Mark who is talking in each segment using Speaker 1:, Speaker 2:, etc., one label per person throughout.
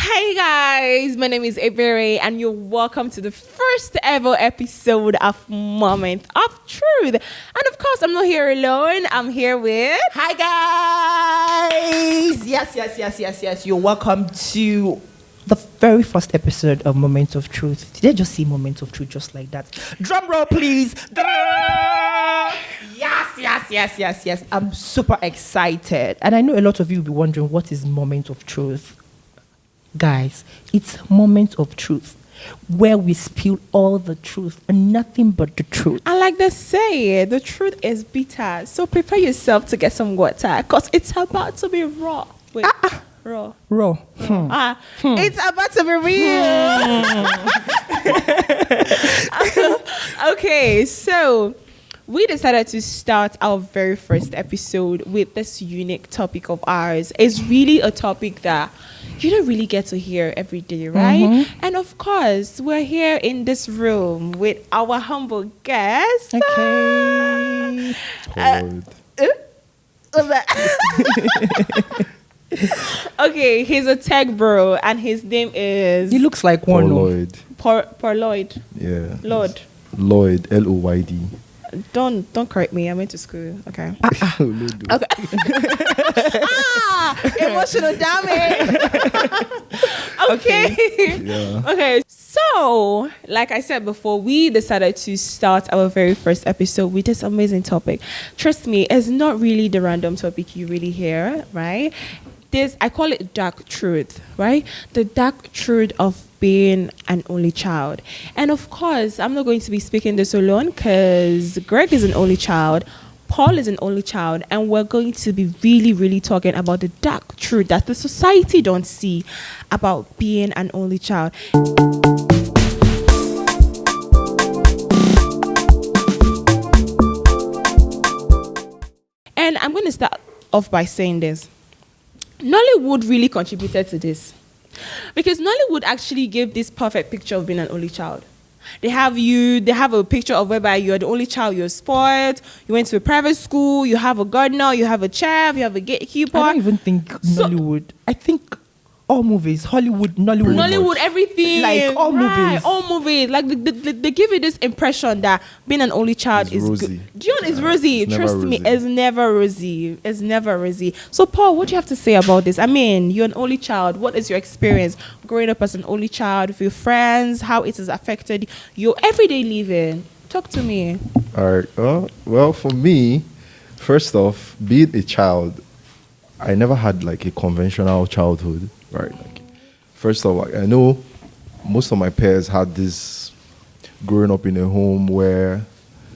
Speaker 1: Hey guys, my name is Ebere and you're welcome to the first ever episode of Moment of Truth. And of course, I'm not here alone. I'm here with...
Speaker 2: Hi guys! Yes. You're welcome to the very first episode of Moment of Truth. Did I just say Moment of Truth just like that? Drum roll, please! Yes. I'm super excited. And I know a lot of you will be wondering, what is Moment of Truth? Guys, it's Moment of Truth, where we spill all the truth and nothing but the truth.
Speaker 1: And like they say, the truth is bitter. So prepare yourself to get some water because it's about to be raw. Wait, raw. It's about to be real. Okay, so we decided to start our very first episode with this unique topic of ours. It's really a topic that you don't really get to hear every day, right? Mm-hmm. And of course, we're here in this room with our humble guest.
Speaker 2: Okay.
Speaker 1: Okay, he's a tech bro, and his name is...
Speaker 2: He looks like one.
Speaker 3: Lloyd.
Speaker 1: Lloyd.
Speaker 3: Yeah.
Speaker 1: Lloyd.
Speaker 3: Lloyd.
Speaker 1: Don't correct me. I went to school. Okay.
Speaker 3: Okay.
Speaker 1: Emotional damage. Okay.
Speaker 3: Yeah.
Speaker 1: Okay. So, like I said before, we decided to start our very first episode with this amazing topic. Trust me, it's not really the random topic you really hear, right? I call it dark truth, right? The dark truth of being an only child. And of course, I'm not going to be speaking this alone because Greg is an only child, Paul is an only child, and we're going to be really, really talking about the dark truth that the society don't see about being an only child. And I'm going to start off by saying this. Nollywood really contributed to this because Nollywood actually gave this perfect picture of being an only child. They have a picture of whereby you're the only child, you're spoiled, you went to a private school, you have a gardener, you have a chef, you have a gatekeeper.
Speaker 2: I don't even think Nollywood. I think all movies, Hollywood,
Speaker 1: Nollywood, everything.
Speaker 2: Like all
Speaker 1: movies. Like they give you this impression that being an only child is
Speaker 3: rosy.
Speaker 1: good. Dion is rosy. Trust me,
Speaker 3: rosy.
Speaker 1: It's never rosy. So Paul, what do you have to say about this? I mean, you're an only child. What is your experience growing up as an only child with your friends? How it has affected your everyday living? Talk to me.
Speaker 3: All right. Well, for me, first off, being a child, I never had like a conventional childhood. Right. Like, first of all, I know most of my peers had this growing up in a home where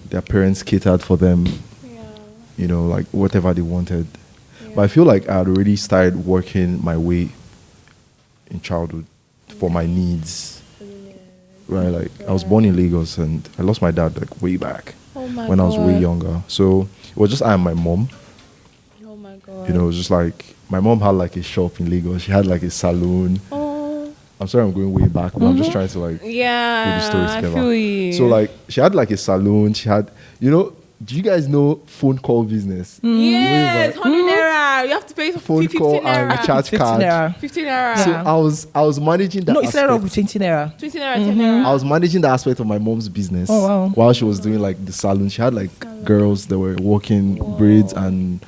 Speaker 3: their parents catered for them, like whatever they wanted. Yeah. But I feel like I had already started working my way in childhood for my needs. Right. Like I was born in Lagos and I lost my dad like way back when I was way younger. So it was just I and my mom.
Speaker 1: Oh my God.
Speaker 3: It was just like my mom had like a shop in Lagos. She had like a salon.
Speaker 1: Oh.
Speaker 3: I'm sorry I'm going way back, but I'm just trying to like put the stories together.
Speaker 1: I feel you.
Speaker 3: So like she had like a salon. She had, do you guys know phone call business?
Speaker 1: Yes, 100 naira. You have to pay
Speaker 3: phone
Speaker 1: 15
Speaker 3: call
Speaker 1: naira.
Speaker 3: and recharge
Speaker 2: 15
Speaker 3: card.
Speaker 2: naira.
Speaker 1: 15 naira.
Speaker 3: So I was managing that.
Speaker 2: No, it's not
Speaker 3: aspect.
Speaker 2: of 20 naira.
Speaker 1: 20 naira, 10 naira.
Speaker 3: I was managing the aspect of my mom's business.
Speaker 2: Oh, wow.
Speaker 3: While she was doing like the salon. She had like girls that were working braids and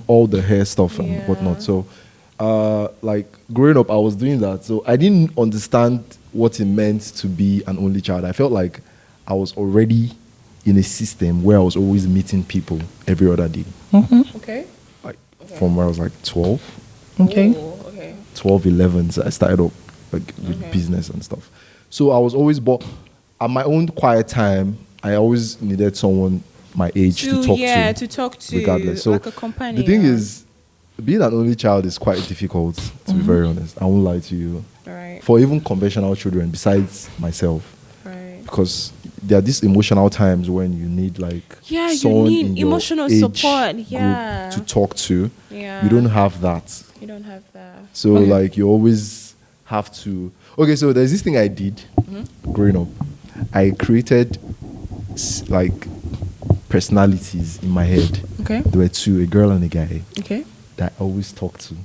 Speaker 3: all the hair stuff and whatnot. So like growing up I was doing that. So I didn't understand what it meant to be an only child. I felt like I was already in a system where I was always meeting people every other day.
Speaker 2: Mm-hmm.
Speaker 1: Okay.
Speaker 3: Like from where I was like 12.
Speaker 2: Okay.
Speaker 1: Ooh, okay.
Speaker 3: 12, 11. So I started up like with business and stuff. So I was always, but at my own quiet time, I always needed someone my age to talk to.
Speaker 1: Yeah, to talk to.
Speaker 3: Regardless. So
Speaker 1: like a companion.
Speaker 3: the thing is, being an only child is quite difficult, to be very honest. I won't lie to you.
Speaker 1: Right.
Speaker 3: For even conventional children, besides myself.
Speaker 1: Right.
Speaker 3: Because there are these emotional times when you need like someone
Speaker 1: you
Speaker 3: in
Speaker 1: need
Speaker 3: your
Speaker 1: emotional
Speaker 3: age
Speaker 1: support.
Speaker 3: group
Speaker 1: Yeah.
Speaker 3: to talk to.
Speaker 1: Yeah.
Speaker 3: You don't have that.
Speaker 1: You don't have that.
Speaker 3: So like you always have to. Okay, so there's this thing I did growing up. I created like personalities in my head.
Speaker 1: Okay.
Speaker 3: There were two, a girl and a guy.
Speaker 1: Okay.
Speaker 3: That I always talk to.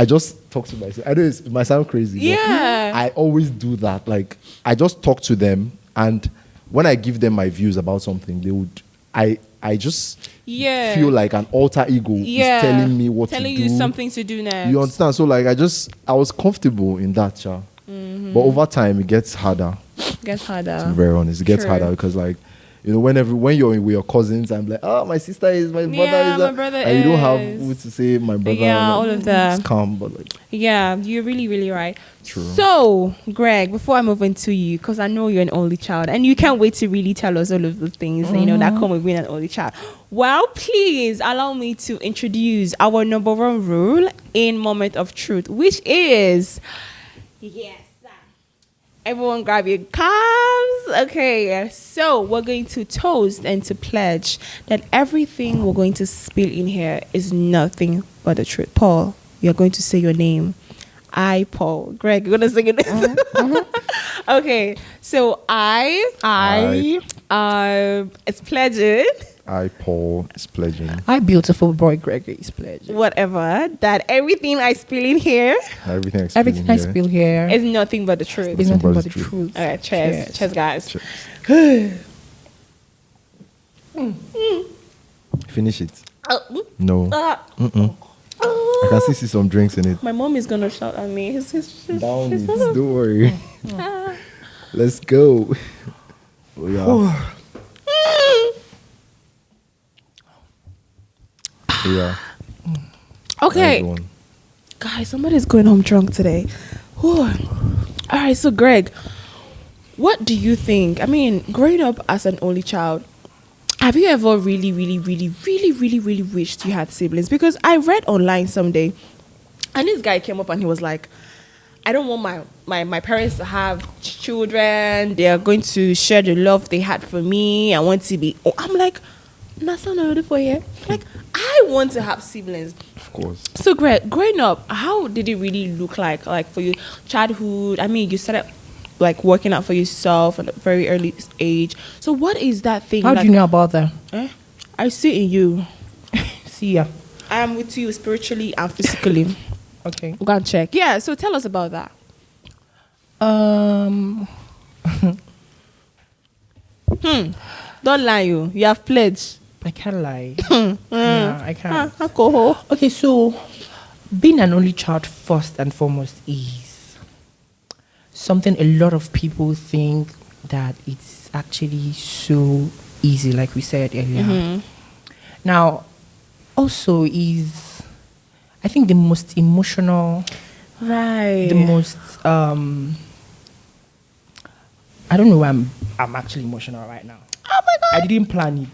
Speaker 3: I just talk to myself. I know it might sound crazy. But
Speaker 1: Yeah.
Speaker 3: I always do that. Like, I just talk to them, and when I give them my views about something, they would. I just
Speaker 1: Yeah.
Speaker 3: feel like an alter ego is telling me what to do.
Speaker 1: Telling you something to do next.
Speaker 3: You understand? So like, I was comfortable in that, child. But over time, it gets harder.
Speaker 1: Gets
Speaker 3: To
Speaker 1: harder.
Speaker 3: be very honest, it gets
Speaker 1: True.
Speaker 3: harder because like, you know, when you're with your cousins, I'm like, oh, my sister is, my brother
Speaker 1: Yeah,
Speaker 3: is,
Speaker 1: my brother
Speaker 3: and you don't have
Speaker 1: is.
Speaker 3: who to say my brother.
Speaker 1: Yeah,
Speaker 3: like,
Speaker 1: all of that.
Speaker 3: It's calm, but like,
Speaker 1: Yeah, you're really, really right.
Speaker 3: True.
Speaker 1: So, Greg, before I move into you, because I know you're an only child, and you can't wait to really tell us all of the things you know that come with being an only child. Well, please allow me to introduce our number one rule in Moment of Truth, which is yes. Everyone grab your cups. Okay, so we're going to toast and to pledge that everything we're going to spill in here is nothing but the truth. Paul, you're going to say your name. I, Paul. Greg, you're going to say your name. Okay, so I it's pledging.
Speaker 3: I, Paul, is pledging.
Speaker 2: I, beautiful boy Greegi, is pledging.
Speaker 1: Whatever, that everything I spill in here
Speaker 3: Everything
Speaker 2: Everything I spill here
Speaker 1: is nothing but the truth.
Speaker 2: is nothing but the
Speaker 3: Truth.
Speaker 2: truth.
Speaker 1: All right, cheers. Cheers, guys.
Speaker 3: Finish it.
Speaker 1: Oh,
Speaker 3: No. I can still see some drinks in it.
Speaker 1: my mom is going to shout at me.
Speaker 3: Down it. Don't worry. Let's go. Oh, yeah. Yeah.
Speaker 1: Okay.
Speaker 3: Everyone.
Speaker 1: Guys, somebody's going home drunk today. Whew. All right, so Greg, what do you think? I mean, growing up as an only child, have you ever really wished you had siblings? Because I read online someday, and this guy came up and he was like, I don't want my parents to have children. They are going to share the love they had for me. I want to be... Oh, I'm like, that's not for you. Like, I want to have siblings.
Speaker 3: Of course.
Speaker 1: So, Greg, growing up, how did it really look like for your childhood? I mean, you started like working out for yourself at a very early age. So, what is that thing?
Speaker 2: How do you know about that?
Speaker 1: I see in you.
Speaker 2: See ya.
Speaker 1: I am with you spiritually and physically.
Speaker 2: Okay.
Speaker 1: Go and check. Yeah. So, tell us about that. Don't lie, you. You have pledged.
Speaker 2: I can't lie. Yeah, I can't.
Speaker 1: Alcohol.
Speaker 2: Okay, so being an only child first and foremost is something a lot of people think that it's actually so easy, like we said earlier. Now, also is, I think, the most emotional,
Speaker 1: Right.
Speaker 2: the most, I don't know why I'm actually emotional right now.
Speaker 1: Oh my God.
Speaker 2: I didn't plan it.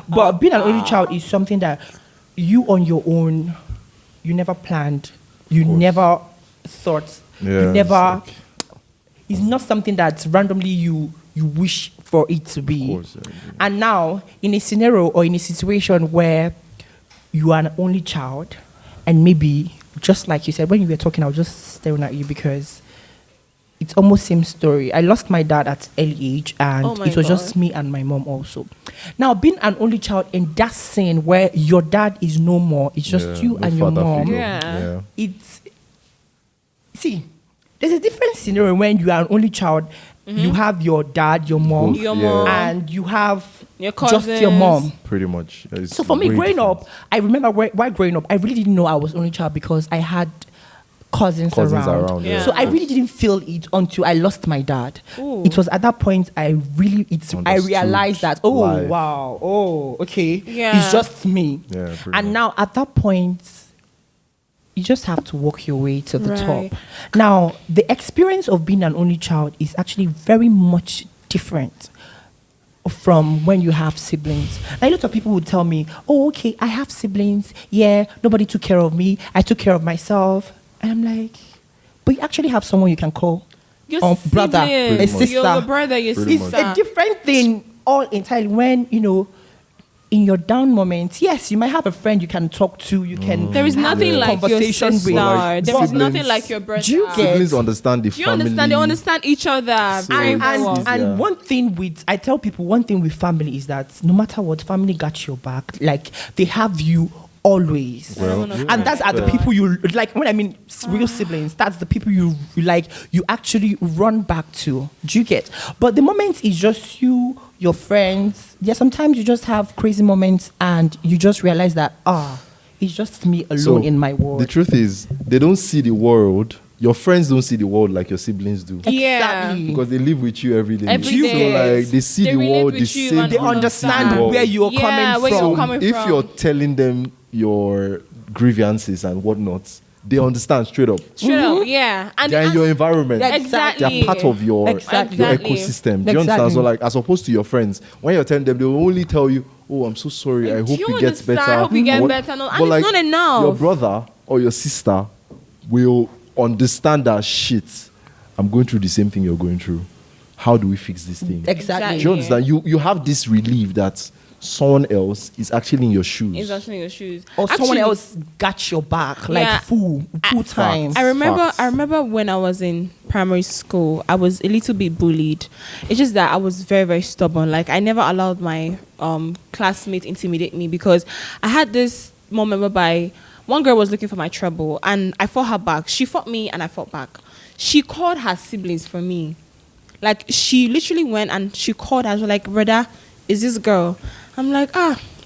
Speaker 2: But being an only child is something that you on your own, you never planned, you never thought,
Speaker 3: Yeah,
Speaker 2: you never.
Speaker 3: it's like-
Speaker 2: It's not something that randomly you wish for it to be.
Speaker 3: course, yeah.
Speaker 2: And now, in a scenario or in a situation where you are an only child, and maybe just like you said when you were talking, I was just staring at you because it's almost same story. I lost my dad at early age, and
Speaker 1: Oh my
Speaker 2: it was
Speaker 1: God.
Speaker 2: just me and my mom also. Now, being an only child in that scene where your dad is no more, it's just
Speaker 3: Yeah,
Speaker 2: you
Speaker 3: no
Speaker 2: and your
Speaker 3: father
Speaker 2: mom.
Speaker 3: figure.
Speaker 1: Yeah.
Speaker 2: It's see, there's a different scenario when you are an only child. You have your dad, your mom,
Speaker 1: Your
Speaker 3: Yeah.
Speaker 1: mom.
Speaker 2: and you have
Speaker 1: Your
Speaker 2: just your
Speaker 1: cousins.
Speaker 2: mom.
Speaker 3: Pretty much. It's
Speaker 2: So for me,
Speaker 3: way
Speaker 2: growing
Speaker 3: different.
Speaker 2: up, I remember why growing up, I really didn't know I was only child because I had cousins around.
Speaker 1: Yeah.
Speaker 2: So I really didn't feel it until I lost my dad.
Speaker 1: Ooh.
Speaker 2: It was at that point I
Speaker 3: Understood
Speaker 2: realized that
Speaker 3: life.
Speaker 2: okay,
Speaker 1: Yeah.
Speaker 2: it's just me.
Speaker 3: Yeah, pretty
Speaker 2: And
Speaker 3: much.
Speaker 2: now at that point, you just have to walk your way to the
Speaker 1: Right.
Speaker 2: top. Now, the experience of being an only child is actually very much different from when you have siblings. Now, a lot of people would tell me, oh, okay, I have siblings. Yeah, nobody took care of me. I took care of myself. And I'm like, but you actually have someone you can call.
Speaker 1: Your
Speaker 2: Brother,
Speaker 1: siblings,
Speaker 2: a sister.
Speaker 1: your brother, your
Speaker 3: Pretty
Speaker 1: sister.
Speaker 3: much.
Speaker 2: It's a different thing all entirely when, in your down moments, yes, you might have a friend you can talk to, you can
Speaker 1: There is
Speaker 2: have
Speaker 1: nothing
Speaker 2: a
Speaker 1: like your
Speaker 2: conversation
Speaker 1: sister.
Speaker 2: with.
Speaker 3: Like
Speaker 1: There is
Speaker 3: siblings.
Speaker 1: nothing like your brother.
Speaker 2: Do you get-
Speaker 3: Siblings understand the
Speaker 1: Do you
Speaker 3: family.
Speaker 1: understand? They understand each other.
Speaker 3: So
Speaker 1: very
Speaker 3: it's-
Speaker 1: well.
Speaker 2: And
Speaker 3: Yeah.
Speaker 2: one thing I tell people, one thing with family is that no matter what, family got your back. Like they have you always.
Speaker 3: Well,
Speaker 2: And that's are the people you like. When I mean real siblings, that's the people you like. You actually run back to. Do you get? But the moment is just you, your friends. Yeah, sometimes you just have crazy moments, and you just realize that it's just me alone in my world.
Speaker 3: The truth is, they don't see the world. Your friends don't see the world like your siblings do.
Speaker 1: Yeah.
Speaker 3: Because they live with you every day.
Speaker 1: Every
Speaker 3: So
Speaker 1: day.
Speaker 3: like they see
Speaker 1: They
Speaker 3: the
Speaker 1: relate
Speaker 3: world
Speaker 1: with
Speaker 3: the
Speaker 1: you
Speaker 3: same.
Speaker 1: and
Speaker 2: They
Speaker 3: way you
Speaker 2: understand
Speaker 3: see the world.
Speaker 2: where you're coming
Speaker 1: where
Speaker 2: from.
Speaker 1: you're coming
Speaker 3: If
Speaker 1: from.
Speaker 3: you're telling them your grievances and whatnot, they understand straight up.
Speaker 1: Straight up, yeah. And
Speaker 3: They're in your environment.
Speaker 1: Exactly.
Speaker 3: They're part of your
Speaker 2: Exactly.
Speaker 3: your
Speaker 1: Exactly.
Speaker 3: ecosystem. Do you understand?
Speaker 2: Exactly.
Speaker 3: So like, as opposed to your friends, when you're telling them, they will only tell you, "Oh, I'm so sorry. I
Speaker 1: Do
Speaker 3: hope
Speaker 1: you
Speaker 3: it gets
Speaker 1: understand?
Speaker 3: better."
Speaker 1: I hope you get
Speaker 3: What-
Speaker 1: better. No, and
Speaker 3: but,
Speaker 1: it's not enough.
Speaker 3: Your brother or your sister will understand that shit. I'm going through the same thing you're going through. How do we fix this thing?
Speaker 2: Exactly.
Speaker 3: Do you understand? You have this relief that someone else is actually in your shoes.
Speaker 1: It's actually in your shoes.
Speaker 2: Or someone
Speaker 1: Actually,
Speaker 2: else got your back, like
Speaker 1: Yeah.
Speaker 2: full time.
Speaker 1: I
Speaker 3: Facts.
Speaker 1: remember when I was in primary school, I was a little bit bullied. It's just that I was very, very stubborn. Like I never allowed my classmates intimidate me, because I had this moment whereby one girl was looking for my trouble and I fought her back. She fought me and I fought back. She called her siblings for me. Like she literally went and she called us, like, "Brother, is this girl?" I'm like,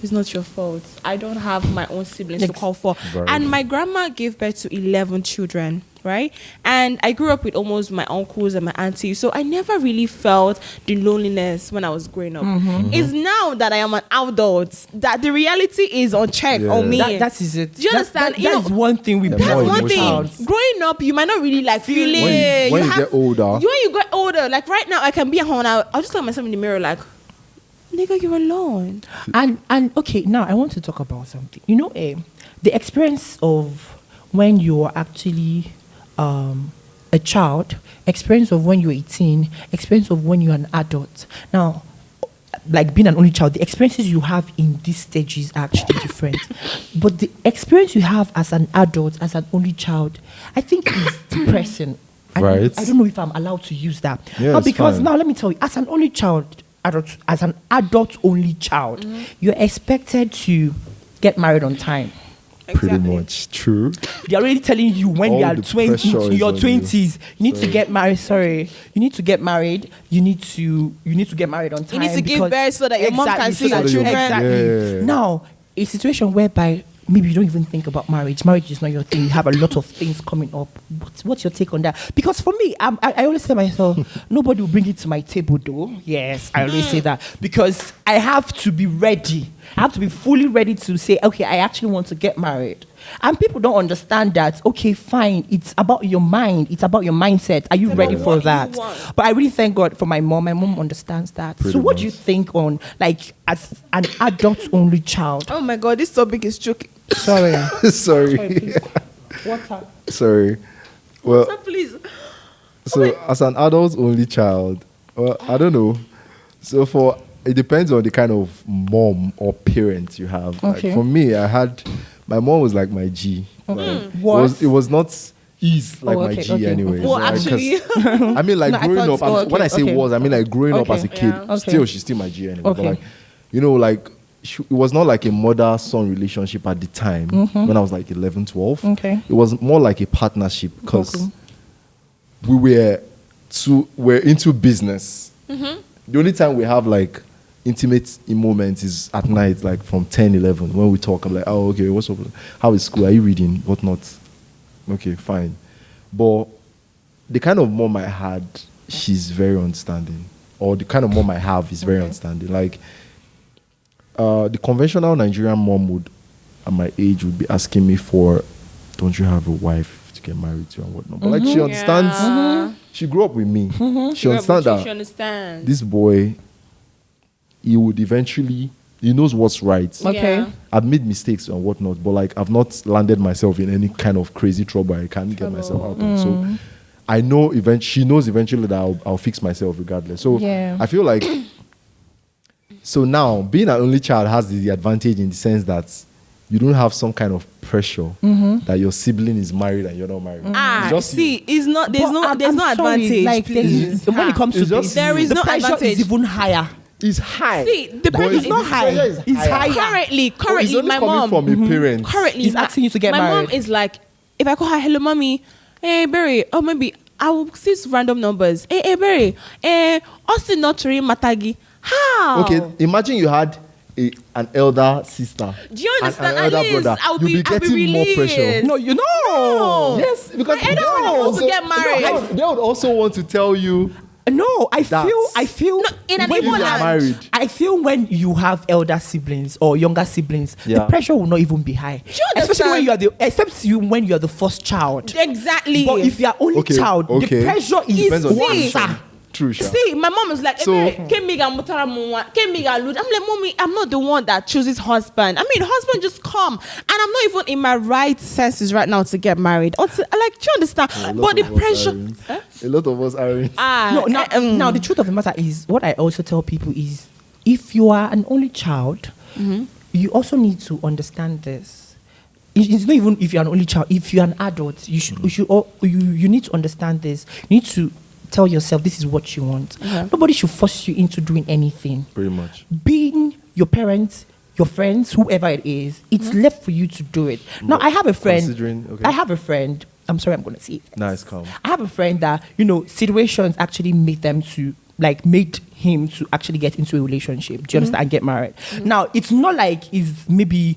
Speaker 1: it's not your fault. I don't have my own siblings to call for.
Speaker 3: Right.
Speaker 1: And my grandma gave birth to 11 children, right? And I grew up with almost my uncles and my aunties. So I never really felt the loneliness when I was growing up. It's now that I am an adult that the reality is on check on me.
Speaker 2: That is it.
Speaker 1: Do you understand? You
Speaker 2: That's
Speaker 1: know,
Speaker 2: one thing we
Speaker 3: They're
Speaker 1: that's
Speaker 3: more
Speaker 1: one thing.
Speaker 3: emotional.
Speaker 1: Growing up, you might not really like feel
Speaker 3: When
Speaker 1: it.
Speaker 3: you get older.
Speaker 1: When you get older, like right now, I can be at home and I'll just look at myself in the mirror like, nigga, you're alone.
Speaker 2: And okay, now I want to talk about something. You know, the experience of when you are actually a child, experience of when you're 18, experience of when you're an adult. Now, like being an only child, the experiences you have in these stages are actually different. But the experience you have as an adult, as an only child, I think is depressing.
Speaker 3: Right.
Speaker 2: I don't know if I'm allowed to use that.
Speaker 3: Yeah,
Speaker 2: Now,
Speaker 3: it's
Speaker 2: because
Speaker 3: fine.
Speaker 2: now let me tell you, as an only child, as an adult only child, you're expected to get married on time.
Speaker 3: Pretty much true.
Speaker 2: They're already telling you when
Speaker 3: All
Speaker 2: you are
Speaker 3: the
Speaker 2: 20,
Speaker 3: pressure
Speaker 2: in
Speaker 3: is
Speaker 2: your
Speaker 3: on you.
Speaker 2: 20s, you need to get married. Sorry, you need to get married. You need to get married on time.
Speaker 1: need to give
Speaker 2: because-
Speaker 1: birth so that your mom can see
Speaker 2: so
Speaker 1: your
Speaker 2: that
Speaker 1: children.
Speaker 2: Exactly.
Speaker 3: Yeah.
Speaker 2: Now, a situation whereby maybe you don't even think about marriage. Marriage is not your thing. You have a lot of things coming up. What's your take on that? Because for me, I always say to myself, nobody will bring it to my table though. Yes, I always say that. Because I have to be ready. I have to be fully ready to say, okay, I actually want to get married. And people don't understand that, okay, fine, it's about your mind. It's about your mindset. Are you ready for
Speaker 1: what you
Speaker 2: that?
Speaker 1: want.
Speaker 2: But I really thank God for my mom. My mom understands that.
Speaker 3: Pretty
Speaker 2: So what do you
Speaker 3: much.
Speaker 2: think on, like, as an adult only child?
Speaker 1: Oh my God, this topic is choking.
Speaker 2: Sorry.
Speaker 3: Sorry.
Speaker 2: Water.
Speaker 3: Sorry. Well,
Speaker 1: So please.
Speaker 3: so as an adult only child, well, I don't know. So it depends on the kind of mom or parent you have.
Speaker 2: Okay.
Speaker 3: Like for me, my mom was like my G. Like, it was not ease like my
Speaker 2: okay,
Speaker 3: G
Speaker 2: okay.
Speaker 3: anyways.
Speaker 1: Well,
Speaker 3: right? 'Cause
Speaker 1: actually,
Speaker 3: I mean, like
Speaker 2: No, I
Speaker 3: growing
Speaker 2: thought-
Speaker 3: up. When I say
Speaker 2: okay.
Speaker 3: was, I mean like growing up
Speaker 2: Okay.
Speaker 3: as a kid.
Speaker 1: Yeah.
Speaker 2: Okay.
Speaker 3: Still, she's still my G anyway.
Speaker 2: Okay.
Speaker 3: But like, you know, like it was not like a mother-son relationship at the time when I was like 11, 12.
Speaker 2: Okay.
Speaker 3: It was more like a partnership because
Speaker 2: Okay.
Speaker 3: we're into business. The only time we have like intimate moments is at night, like from 10, 11, when we talk. I'm like, oh, okay, what's up? How is school? Are you reading? What not? Okay, fine. But the kind of mom I had, she's very understanding. Or the kind of mom I have is very understanding. Like, the conventional Nigerian mom would, at my age, would be asking me for, don't you have a wife to get married to and whatnot? But like, she understands.
Speaker 1: Yeah.
Speaker 3: She grew up with me. She understands
Speaker 1: She
Speaker 3: that
Speaker 1: understands.
Speaker 3: this boy, he would eventually, he knows what's right.
Speaker 2: Okay.
Speaker 1: Yeah.
Speaker 3: I've made mistakes and whatnot, but like I've not landed myself in any kind of crazy trouble I can't get myself out of. So I know she knows eventually that I'll fix myself regardless. So
Speaker 2: Yeah.
Speaker 3: I feel like, so now being an only child has the advantage in the sense that you don't have some kind of pressure that your sibling is married and you're not married. It's just you.
Speaker 1: it's not. There's
Speaker 2: But
Speaker 1: no
Speaker 2: I'm sorry,
Speaker 1: advantage.
Speaker 2: like,
Speaker 1: please.
Speaker 2: when it comes to
Speaker 3: It's just
Speaker 2: this,
Speaker 1: There is
Speaker 2: the
Speaker 1: no
Speaker 2: pressure
Speaker 1: advantage.
Speaker 2: is even higher.
Speaker 3: It's high.
Speaker 1: See, the
Speaker 3: But
Speaker 1: pressure
Speaker 2: it's not high.
Speaker 3: pressure is
Speaker 2: It's
Speaker 3: higher.
Speaker 2: higher.
Speaker 1: Currently,
Speaker 3: It's only
Speaker 1: my
Speaker 3: coming
Speaker 1: mom.
Speaker 3: from a parent.
Speaker 1: Currently,
Speaker 2: He's asking you to get
Speaker 1: my
Speaker 2: married.
Speaker 1: mom is like, if I call her, hello, mommy, hey, Berry, or maybe I will see random numbers. Hey, Berry, Austin Notary Matagi. How?
Speaker 3: Okay, imagine you had an elder sister.
Speaker 1: Do you understand?
Speaker 3: And an
Speaker 1: At
Speaker 3: elder
Speaker 1: least
Speaker 3: brother.
Speaker 1: I'll
Speaker 3: You'll be
Speaker 1: I'll
Speaker 3: getting more
Speaker 1: released.
Speaker 3: pressure.
Speaker 2: No, you know.
Speaker 1: No.
Speaker 3: Yes, because
Speaker 1: My elder brother wants to get married.
Speaker 3: They would also want to tell you
Speaker 2: No, I
Speaker 3: That's-
Speaker 2: feel
Speaker 1: No, in an
Speaker 2: when
Speaker 1: Igbo
Speaker 2: you
Speaker 3: you're
Speaker 1: land.
Speaker 3: married.
Speaker 2: I feel when you have elder siblings or younger siblings, the
Speaker 3: Yeah.
Speaker 2: pressure will not even be high.
Speaker 1: Do you
Speaker 2: Especially when
Speaker 1: understand?
Speaker 2: when you are the first child.
Speaker 1: Exactly.
Speaker 2: But if you are only
Speaker 3: Okay,
Speaker 2: child,
Speaker 3: okay.
Speaker 2: the pressure is
Speaker 3: Depends on the
Speaker 2: worse.
Speaker 3: position. True, Sha.
Speaker 1: See, my mom is like,
Speaker 3: So-
Speaker 1: I'm like, mommy, I'm not the one that chooses husband. I mean, husband just come, and I'm not even in my right senses right now to get married. Or to, like, do you understand?
Speaker 3: A lot
Speaker 1: But the
Speaker 3: of us
Speaker 1: pressure.
Speaker 3: aren't. A lot of us aren't.
Speaker 2: No, now the truth of the matter is, what I also tell people is, if you are an only child, you also need to understand this. It's not even if you're an only child. If you're an adult, you need to understand this. You need to tell yourself this is what you want. Nobody should force you into doing anything.
Speaker 3: Pretty much.
Speaker 2: Being your parents, your friends, whoever it is, it's left for you to do it. Now, I have a friend.
Speaker 3: Considering- okay.
Speaker 2: I have a friend. I'm sorry, I'm going to say it.
Speaker 3: Nice, calm.
Speaker 2: I have a friend that, situations actually made him to actually get into a relationship. Do you understand? And get married. Now, it's not like it's maybe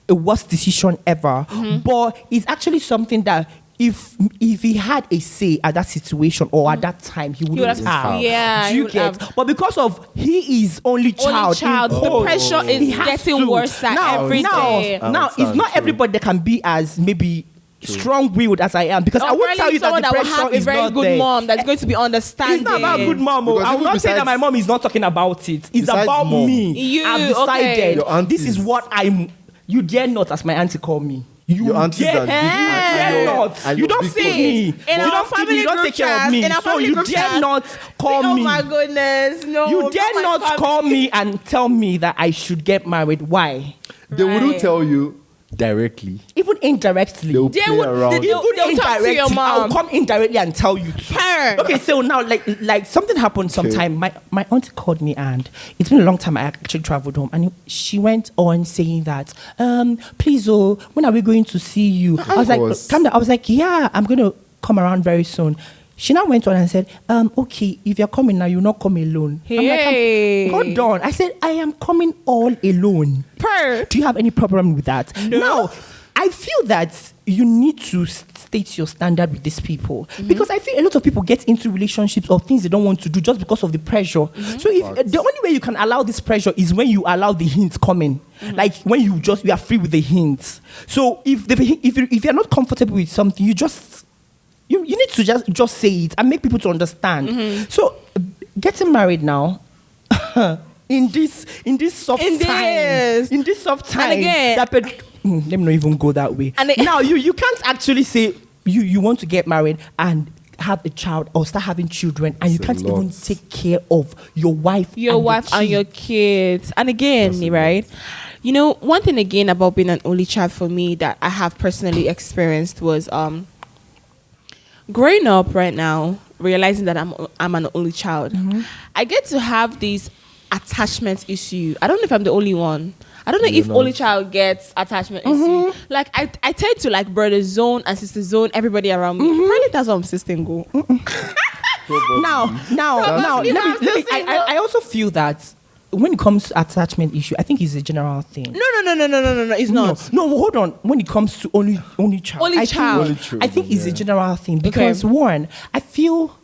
Speaker 2: a worst decision ever, but it's actually something that if he had a say at that situation or at that time, he
Speaker 1: would
Speaker 2: wouldn't
Speaker 1: have-
Speaker 2: have.
Speaker 1: yeah,
Speaker 2: Do
Speaker 1: he
Speaker 2: you
Speaker 1: would
Speaker 2: get?
Speaker 1: have.
Speaker 2: But because of he is only child,
Speaker 1: the
Speaker 2: imposed,
Speaker 1: pressure is
Speaker 2: he has
Speaker 1: getting
Speaker 2: to.
Speaker 1: worse
Speaker 2: now,
Speaker 1: every
Speaker 2: now,
Speaker 1: day.
Speaker 3: I
Speaker 2: Now, it's
Speaker 3: understand,
Speaker 2: not
Speaker 3: true.
Speaker 2: everybody that can be as maybe strong-willed as I am, because I won't
Speaker 1: Apparently
Speaker 2: tell you that
Speaker 1: someone
Speaker 2: the
Speaker 1: will
Speaker 2: pressure
Speaker 1: have a
Speaker 2: is
Speaker 1: very
Speaker 2: not
Speaker 1: good
Speaker 2: there.
Speaker 1: mom that's going to be understanding.
Speaker 2: It's not about good mom.
Speaker 3: Because
Speaker 2: I will
Speaker 3: even
Speaker 2: not say that
Speaker 3: besides-
Speaker 2: my mom is not talking about it. It's
Speaker 3: Besides
Speaker 2: about
Speaker 3: mom.
Speaker 2: me.
Speaker 1: You,
Speaker 2: I've
Speaker 1: okay.
Speaker 2: decided
Speaker 3: Your aunties.
Speaker 2: this is what I'm. You dare not, as my auntie call me. You
Speaker 3: Your aunties
Speaker 2: dare,
Speaker 3: and big-
Speaker 2: dare
Speaker 3: and your-
Speaker 2: not.
Speaker 3: and
Speaker 2: You
Speaker 3: your
Speaker 2: don't
Speaker 3: big
Speaker 2: feed
Speaker 3: cousins.
Speaker 2: me.
Speaker 1: In
Speaker 2: You
Speaker 1: our
Speaker 2: don't feed
Speaker 1: family
Speaker 2: me. You don't
Speaker 1: group
Speaker 2: take care of
Speaker 1: chat,
Speaker 2: me.
Speaker 1: in our
Speaker 2: So
Speaker 1: family
Speaker 2: you
Speaker 1: group
Speaker 2: dare
Speaker 1: chat.
Speaker 2: not call
Speaker 1: Oh
Speaker 2: me.
Speaker 1: my goodness, no.
Speaker 2: You dare
Speaker 1: my
Speaker 2: not
Speaker 1: family.
Speaker 2: call me and tell me that I should get married. Why?
Speaker 3: They
Speaker 1: Right.
Speaker 3: wouldn't tell you directly.
Speaker 2: Even indirectly.
Speaker 3: They'll
Speaker 1: They
Speaker 3: play
Speaker 1: would-
Speaker 3: around.
Speaker 1: they-
Speaker 2: Even
Speaker 1: They'll talk to your
Speaker 2: indirectly,
Speaker 1: mom.
Speaker 2: I'll come indirectly and tell you.
Speaker 1: Her.
Speaker 2: Okay, so now, like something happened sometime. My auntie called me, and it's been a long time I actually traveled home, and she went on saying that, please, when are we going to see you? I was like,
Speaker 3: course.
Speaker 2: calm down. I was like, yeah, I'm going to come around very soon. She now went on and said, okay, if you're coming now, you'll not come alone.
Speaker 1: Hey.
Speaker 2: I'm like, hold on. I said, I am coming all alone.
Speaker 1: Per.
Speaker 2: Do you have any problem with that?
Speaker 1: No.
Speaker 2: Now, I feel that you need to state your standard with these people, because I feel a lot of people get into relationships or things they don't want to do just because of the pressure. So if the only way you can allow this pressure is when you allow the hints coming, like when you are free with the hints. So if you're not comfortable with something, you need to just say it and make people to understand. So getting married now. In this soft
Speaker 1: In
Speaker 2: time,
Speaker 1: this.
Speaker 2: in this soft time,
Speaker 1: And again-
Speaker 2: let me not even go that way.
Speaker 1: And
Speaker 2: Now you can't actually say you want to get married and have a child or start having children, and you
Speaker 3: It's a
Speaker 2: can't even
Speaker 3: lot.
Speaker 2: take care of your wife,
Speaker 1: And your kids. And again, right? You know, one thing again about being an only child for me that I have personally experienced was growing up right now, realizing that I'm an only child. I get to have this attachment issue. I don't know if I'm the only one. I don't know
Speaker 3: You're
Speaker 1: if
Speaker 3: not.
Speaker 1: only child gets attachment issue. Like I tend to like brother zone and sister zone everybody around me. Probably that's what I'm sister go.
Speaker 2: now,
Speaker 1: Probably
Speaker 2: let
Speaker 1: have
Speaker 2: me.
Speaker 1: to say no.
Speaker 2: I also feel that when it comes to attachment issue, I think it's a general thing.
Speaker 1: No. It's not.
Speaker 2: No, hold on. When it comes to only child,
Speaker 1: Only
Speaker 2: I
Speaker 1: child.
Speaker 2: think,
Speaker 3: Only children,
Speaker 2: I think it's a
Speaker 3: yeah.
Speaker 2: general thing because one, I feel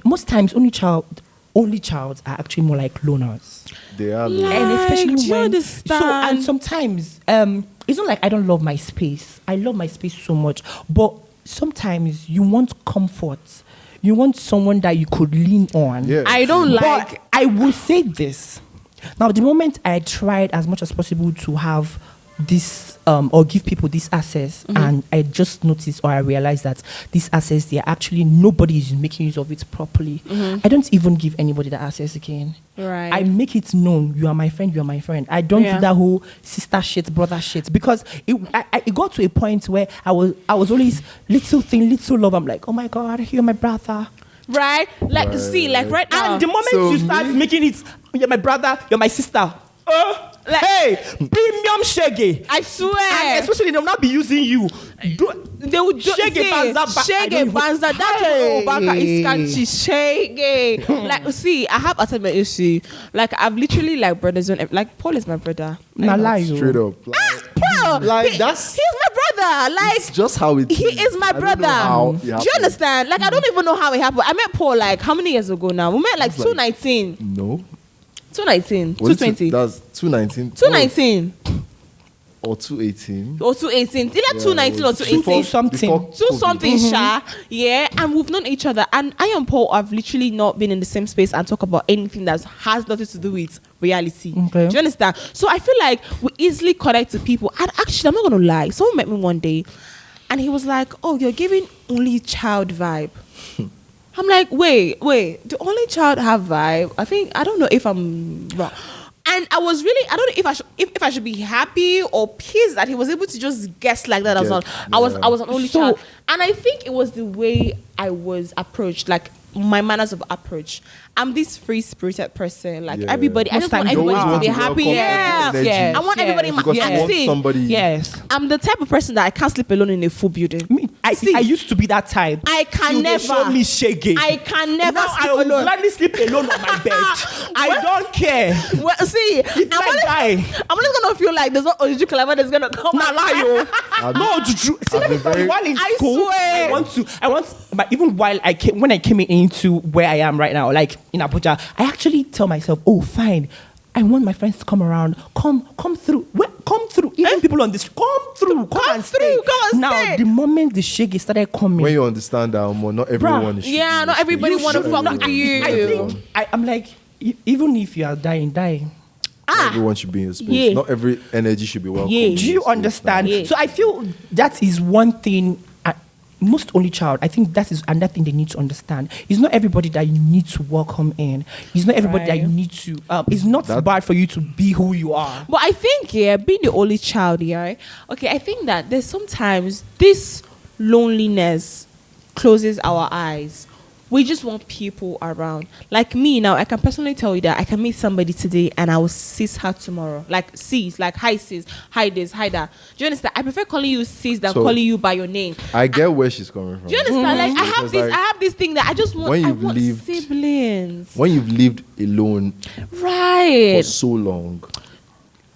Speaker 2: most times only childs are actually more like loners.
Speaker 3: They are.
Speaker 1: Like-
Speaker 2: And especially
Speaker 1: do you
Speaker 2: when
Speaker 1: understand?
Speaker 2: so, and sometimes it's not like I don't love my space. I love my space so much, but sometimes you want comfort. You want someone that you could lean on.
Speaker 3: Yeah.
Speaker 1: I don't
Speaker 2: But
Speaker 1: like.
Speaker 2: I will say this. Now, the moment I tried as much as possible to have this or give people this access, and I just noticed or I realized that this access, they are actually nobody is making use of it properly. I don't even give anybody the access again.
Speaker 1: Right.
Speaker 2: I make it known you are my friend. You are my friend. I don't
Speaker 1: Yeah.
Speaker 2: do that whole sister shit, brother shit, because it got to a point where I was always little love. I'm like, oh my god, you're my brother.
Speaker 1: right? Like, see, like right now.
Speaker 2: And the moment
Speaker 3: So
Speaker 2: you start
Speaker 3: me-
Speaker 2: making it, you're my brother, you're my sister.
Speaker 1: Like-
Speaker 2: Hey, premium shaggy.
Speaker 1: I swear.
Speaker 2: And especially they'll not be using you.
Speaker 1: They would do
Speaker 2: Shege banza, I don't even-
Speaker 1: banza. That's
Speaker 2: Hey.
Speaker 1: what Obaka is scanty. Shege. Like, see, I have a time issue. Like, I've literally like brothers. Like, Paul is my brother.
Speaker 2: Nah, lie, yo.
Speaker 3: Straight up.
Speaker 1: Paul,
Speaker 3: Like,
Speaker 1: he's
Speaker 3: that's-
Speaker 1: my brother. Like,
Speaker 3: It's just how it
Speaker 1: he is my
Speaker 3: I don't know
Speaker 1: brother.
Speaker 3: how it
Speaker 1: Do you
Speaker 3: happened.
Speaker 1: understand? Like, I don't even know how it happened. I met Paul like how many years ago now? We met like
Speaker 3: It's like-
Speaker 1: 2019.
Speaker 3: No.
Speaker 1: 2019.
Speaker 3: Was it
Speaker 1: 220.
Speaker 3: That's 219.
Speaker 1: 219
Speaker 3: Or 218.
Speaker 1: or 218. Either
Speaker 3: Yeah,
Speaker 1: 219
Speaker 3: it
Speaker 1: or
Speaker 3: was
Speaker 1: 218.
Speaker 2: something.
Speaker 3: before
Speaker 1: Do
Speaker 3: COVID.
Speaker 1: something, Sha. Yeah, and we've known each other. And I and Paul have literally not been in the same space and talk about anything that has nothing to do with reality.
Speaker 2: Okay.
Speaker 1: Do you understand? So I feel like we easily connect to people. And actually, I'm not gonna lie. Someone met me one day, and he was like, "Oh, you're giving only child vibe." I'm like, wait, do only child have vibe? I don't know if I'm wrong. And I was really, I don't know if I should be happy or pissed that he was able to just guess like that. I was an only
Speaker 2: So-
Speaker 1: child. And I think it was the way I was approached, like my manners of approach. I'm this free-spirited person. Like
Speaker 3: Yeah.
Speaker 1: everybody, I
Speaker 2: Most
Speaker 1: just want
Speaker 2: times you
Speaker 1: everybody to
Speaker 3: always
Speaker 1: be
Speaker 3: want to
Speaker 1: happy.
Speaker 3: welcome
Speaker 1: Yeah.
Speaker 3: energy.
Speaker 2: Yes.
Speaker 1: I want everybody in my
Speaker 3: Because you
Speaker 1: and
Speaker 3: want
Speaker 1: see,
Speaker 3: somebody.
Speaker 2: Yes.
Speaker 1: I'm the type of person that I can't sleep alone in a full building.
Speaker 2: I used to be that type.
Speaker 1: I can
Speaker 2: Till they
Speaker 1: never.
Speaker 2: show me shaggy.
Speaker 1: I can never
Speaker 2: Now
Speaker 1: sleep
Speaker 2: I will
Speaker 1: alone.
Speaker 2: gladly sleep alone on my bed. I don't care.
Speaker 1: Well, see,
Speaker 2: If I die,
Speaker 1: I'm just gonna feel like there's no Ojuju Calabar that's gonna come
Speaker 2: nah
Speaker 1: out.
Speaker 2: lie, yo. No, juju. See,
Speaker 3: I've
Speaker 2: let me
Speaker 3: been
Speaker 2: tell you,
Speaker 3: very-
Speaker 2: while in
Speaker 1: I
Speaker 2: school,
Speaker 1: swear.
Speaker 2: I want, but even while when I came into where I am right now, like in Abuja, I actually tell myself, oh, fine. I want my friends to come around. Come through. Come through. Even people on this, come through. Come and
Speaker 1: through,
Speaker 2: stay.
Speaker 1: come and
Speaker 2: now,
Speaker 1: stay.
Speaker 2: the moment the shaggy started coming,
Speaker 3: When you understand that more, not everyone is.
Speaker 1: Yeah, not everybody
Speaker 3: You
Speaker 1: wanna
Speaker 3: should-
Speaker 1: fuck with
Speaker 3: everyone-
Speaker 1: you.
Speaker 2: I
Speaker 3: everyone-
Speaker 2: think I'm like, even if you are dying, die.
Speaker 3: not everyone should be in your space.
Speaker 1: Yeah.
Speaker 3: Not every energy should be welcome.
Speaker 1: Yeah.
Speaker 3: in
Speaker 2: Do
Speaker 3: your
Speaker 2: you
Speaker 3: space.
Speaker 2: understand?
Speaker 1: Yeah.
Speaker 2: So I feel that is one thing. Most only child, I think that is another thing they need to understand. It's not everybody that you need to welcome in. It's not everybody that
Speaker 1: Right.
Speaker 2: you need to. It's not
Speaker 3: That-
Speaker 2: bad for you to be who you are.
Speaker 1: But I think, yeah, being the only child, yeah, okay, I think that there's sometimes this loneliness closes our eyes. We just want people around. Like me now, I can personally tell you that I can meet somebody today and I will sis her tomorrow. Like sis, like hi sis, hi this, hi that. Do you understand? I prefer calling you sis than
Speaker 3: So-
Speaker 1: calling you by your name.
Speaker 3: I get where she's coming from.
Speaker 1: Do you understand? Like I have
Speaker 3: Because,
Speaker 1: this,
Speaker 3: like,
Speaker 1: I have this thing that I just want.
Speaker 3: when
Speaker 1: I
Speaker 3: you've
Speaker 1: want
Speaker 3: lived-
Speaker 1: siblings,
Speaker 3: When you've lived alone
Speaker 1: right?
Speaker 3: for so long,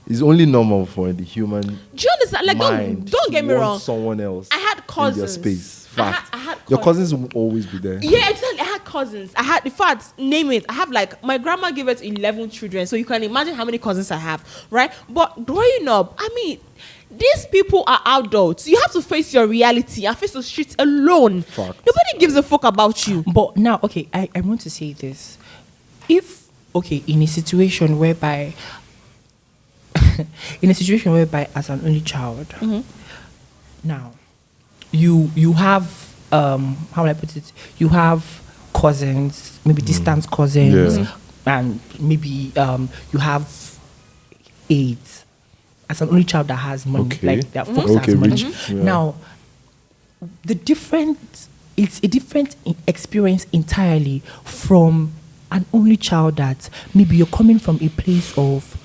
Speaker 3: it's only normal for the human
Speaker 1: Do you understand? Like
Speaker 3: mind.
Speaker 1: don't
Speaker 3: to
Speaker 1: get me
Speaker 3: want
Speaker 1: wrong.
Speaker 3: someone else
Speaker 1: I had
Speaker 3: in
Speaker 1: cousins.
Speaker 3: your space.
Speaker 1: I had-
Speaker 3: Fact.
Speaker 1: I had
Speaker 3: Your
Speaker 1: cousins.
Speaker 3: cousins will always be there.
Speaker 1: Yeah, exactly. I had cousins. I had, in fact, name it. I have like, my grandma gave us 11 children. So you can imagine how many cousins I have, right? But growing up, I mean, these people are adults. You have to face your reality and face the streets alone.
Speaker 3: Fact.
Speaker 1: Nobody gives a fuck about you.
Speaker 2: But now, okay, I want to say this. If, okay, in a situation whereby, as an only child, now, you have, how will I put it? You have cousins, maybe distant cousins,
Speaker 3: Yeah.
Speaker 2: and maybe you have aides. As an only child that has money,
Speaker 3: Okay.
Speaker 2: like that folks
Speaker 3: Okay,
Speaker 2: has money.
Speaker 3: rich. Yeah.
Speaker 2: Now, it's a different experience entirely from an only child that maybe you're coming from a place of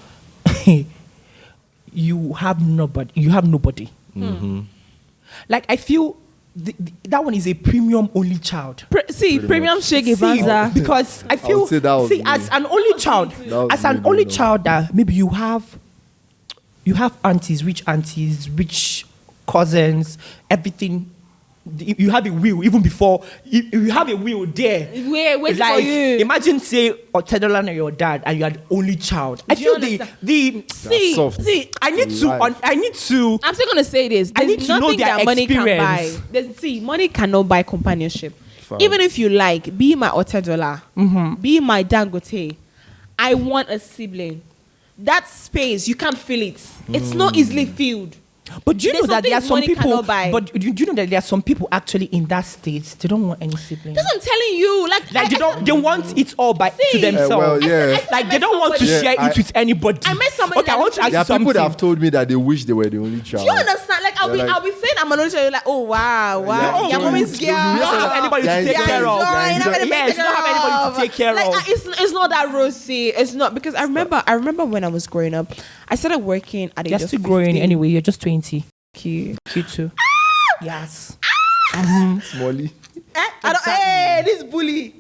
Speaker 2: you have nobody. Like I feel that one is a premium only child.
Speaker 1: Premium Shake
Speaker 2: See,
Speaker 1: Banza.
Speaker 2: because I feel
Speaker 3: would say that was
Speaker 2: as
Speaker 3: me.
Speaker 2: an only child,
Speaker 3: was
Speaker 2: as an
Speaker 3: me,
Speaker 2: only
Speaker 3: no.
Speaker 2: child that maybe you have aunties, rich cousins, everything. You have a will even before you have a will there.
Speaker 1: Wait
Speaker 2: It's
Speaker 1: for
Speaker 2: like,
Speaker 1: you.
Speaker 2: imagine say Otedola and your dad and you are the only child. I
Speaker 1: Do you
Speaker 2: feel
Speaker 1: understand?
Speaker 2: see
Speaker 3: soft.
Speaker 2: I need to
Speaker 3: Life.
Speaker 1: I'm still gonna say this.
Speaker 2: I
Speaker 1: There's
Speaker 2: need to know
Speaker 1: nothing
Speaker 2: their
Speaker 1: that money can buy.
Speaker 2: experience.
Speaker 1: Money cannot buy companionship.
Speaker 3: Facts.
Speaker 1: Even if you like, be my Otedola, be my Dangote. I want a sibling. That space, you can't feel it. It's not easily filled.
Speaker 2: But do you
Speaker 1: There's
Speaker 2: know that there are
Speaker 1: things
Speaker 2: some
Speaker 1: money
Speaker 2: people?
Speaker 1: cannot buy.
Speaker 2: But do you know that there are some people actually in that state? They don't want any siblings.
Speaker 1: That's what I'm telling you. Like
Speaker 2: They want it all to
Speaker 1: See,
Speaker 2: themselves.
Speaker 3: well, yeah.
Speaker 2: Like they don't want to
Speaker 1: somebody-
Speaker 2: share it with anybody.
Speaker 1: I met somebody
Speaker 2: Okay, I
Speaker 1: that
Speaker 2: want to ask
Speaker 3: There
Speaker 2: you
Speaker 3: are people
Speaker 2: something.
Speaker 3: that have told me that they wish they were the only
Speaker 1: Do
Speaker 3: child.
Speaker 1: you understand? Like I'll
Speaker 3: They're like-
Speaker 1: be saying I'm an only child. You're like, oh wow,
Speaker 3: Yeah,
Speaker 1: your
Speaker 3: you-
Speaker 1: mommy's girl.
Speaker 3: you
Speaker 2: You don't have anybody to
Speaker 3: Yeah,
Speaker 2: take
Speaker 3: yeah,
Speaker 2: care of.
Speaker 3: yeah,
Speaker 1: You don't have anybody
Speaker 2: Yes,
Speaker 1: to
Speaker 2: you don't have anybody to take care
Speaker 1: like,
Speaker 2: of.
Speaker 1: It's not that rosy. It's not because I remember when I was growing up, I started working at the
Speaker 2: You're
Speaker 1: age of
Speaker 2: still growing
Speaker 1: 15.
Speaker 2: anyway. You're just 20.
Speaker 1: Cute.
Speaker 2: Cute too. Yes.
Speaker 3: Smally.
Speaker 1: I don't. Hey, this bully.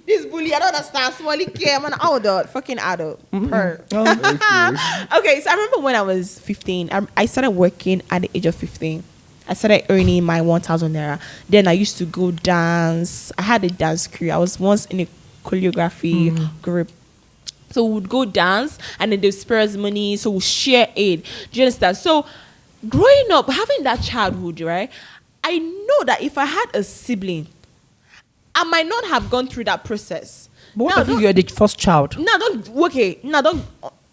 Speaker 1: I don't understand. Smally care. I'm an adult. Fucking adult. Per. Okay, so I remember when I was 15, I started working at the age of 15. I started earning my 1,000 naira. Then I used to go dance. I had a dance crew. I was once in a choreography group. So we would go dance and then they'd spare us money. So we'll share aid. Do you understand? So growing up, having that childhood, right? I know that if I had a sibling, I might not have gone through that process.
Speaker 2: But what
Speaker 1: Now,
Speaker 2: if you're the first child?
Speaker 1: don't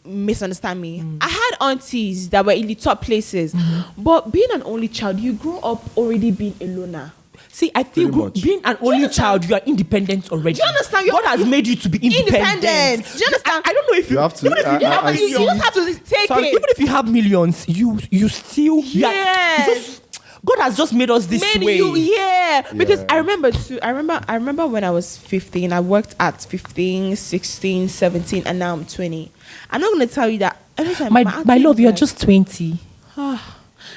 Speaker 1: misunderstand me. I had aunties that were in the top places, but being an only child, you grow up already being a loner.
Speaker 2: See, I feel
Speaker 3: Pretty much.
Speaker 2: being an only child, you are independent already.
Speaker 1: Do you understand?
Speaker 2: God has made you to be independent.
Speaker 1: Do you understand?
Speaker 2: I don't know if
Speaker 3: You have to-
Speaker 2: Even if you have
Speaker 3: I
Speaker 1: You
Speaker 3: see.
Speaker 1: just have to take
Speaker 2: sorry,
Speaker 1: it.
Speaker 2: even if you have millions, you still
Speaker 1: Yes.
Speaker 2: God has just made us this way.
Speaker 1: Because
Speaker 3: Yeah.
Speaker 1: I remember when I was 15, I worked at 15, 16, 17, and now I'm 20. I'm not going to tell you that every time
Speaker 2: My
Speaker 1: auntie
Speaker 2: love,
Speaker 1: is
Speaker 2: you're
Speaker 1: like,
Speaker 2: just 20.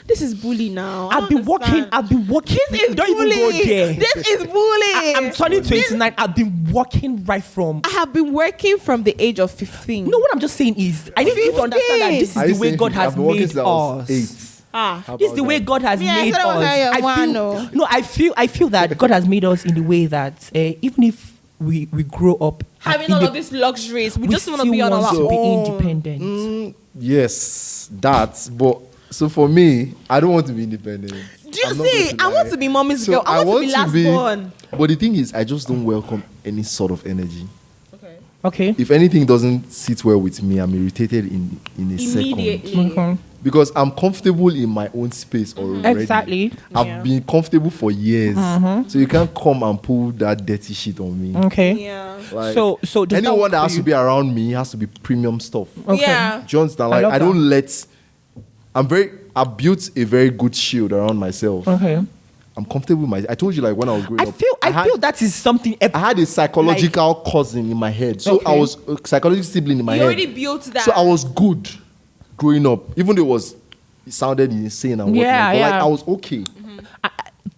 Speaker 1: this is bully now.
Speaker 2: I've been working.
Speaker 1: This is
Speaker 2: Don't
Speaker 1: bully.
Speaker 2: even go there.
Speaker 1: This is bully.
Speaker 2: I'm turning 29. I've been working right from.
Speaker 1: I have been working from the age of 15.
Speaker 2: No, what I'm just saying is, I need you to understand that this
Speaker 3: I
Speaker 2: is the way
Speaker 3: say
Speaker 2: God has
Speaker 3: I've been working
Speaker 2: made
Speaker 3: since I was
Speaker 2: us.
Speaker 3: 8. How
Speaker 2: This is the
Speaker 3: about
Speaker 2: way
Speaker 3: that?
Speaker 2: God has
Speaker 1: Yeah, I
Speaker 2: made
Speaker 1: said I was
Speaker 2: us.
Speaker 1: like,
Speaker 2: I
Speaker 1: wow,
Speaker 2: feel,
Speaker 1: no.
Speaker 2: no, I feel that God has made us in the way that even if we grow up
Speaker 1: having all of these luxuries, we just want to
Speaker 2: still
Speaker 1: be on our
Speaker 2: want to
Speaker 1: own.
Speaker 2: be independent.
Speaker 3: Yes, that. But so for me, I don't want to be independent.
Speaker 1: Do you
Speaker 3: I'm not going
Speaker 1: see?
Speaker 3: to
Speaker 1: I want
Speaker 3: lie.
Speaker 1: to be mommy's
Speaker 3: So
Speaker 1: girl. I want to be last born.
Speaker 3: But the thing is, I just don't welcome any sort of energy.
Speaker 2: Okay.
Speaker 3: If anything doesn't sit well with me, I'm irritated in a second.
Speaker 1: Immediately.
Speaker 3: Because I'm comfortable in my own space already.
Speaker 2: Exactly.
Speaker 3: I've
Speaker 1: Yeah.
Speaker 3: been comfortable for years. So you can't come and pull that dirty shit on me.
Speaker 2: Okay.
Speaker 1: Yeah.
Speaker 3: Like,
Speaker 2: So does that
Speaker 3: anyone
Speaker 2: work
Speaker 3: that
Speaker 2: for
Speaker 3: has
Speaker 2: you?
Speaker 3: to be around me has to be premium stuff.
Speaker 2: Okay.
Speaker 1: Yeah.
Speaker 3: Do you understand?
Speaker 2: I
Speaker 3: Like
Speaker 2: love
Speaker 3: I don't
Speaker 2: that.
Speaker 3: I built a very good shield around myself.
Speaker 2: Okay.
Speaker 3: I'm comfortable with I told you like when I was growing
Speaker 2: I
Speaker 3: up.
Speaker 2: feel
Speaker 3: had,
Speaker 2: that is something.
Speaker 3: I had a psychological cousin in my head. So I
Speaker 2: Okay.
Speaker 3: was a psychological sibling in my
Speaker 1: You
Speaker 3: head.
Speaker 1: already built that.
Speaker 3: So I was good growing up. Even though it sounded insane and whatnot.
Speaker 2: Yeah,
Speaker 3: but like
Speaker 2: yeah.
Speaker 3: I was okay.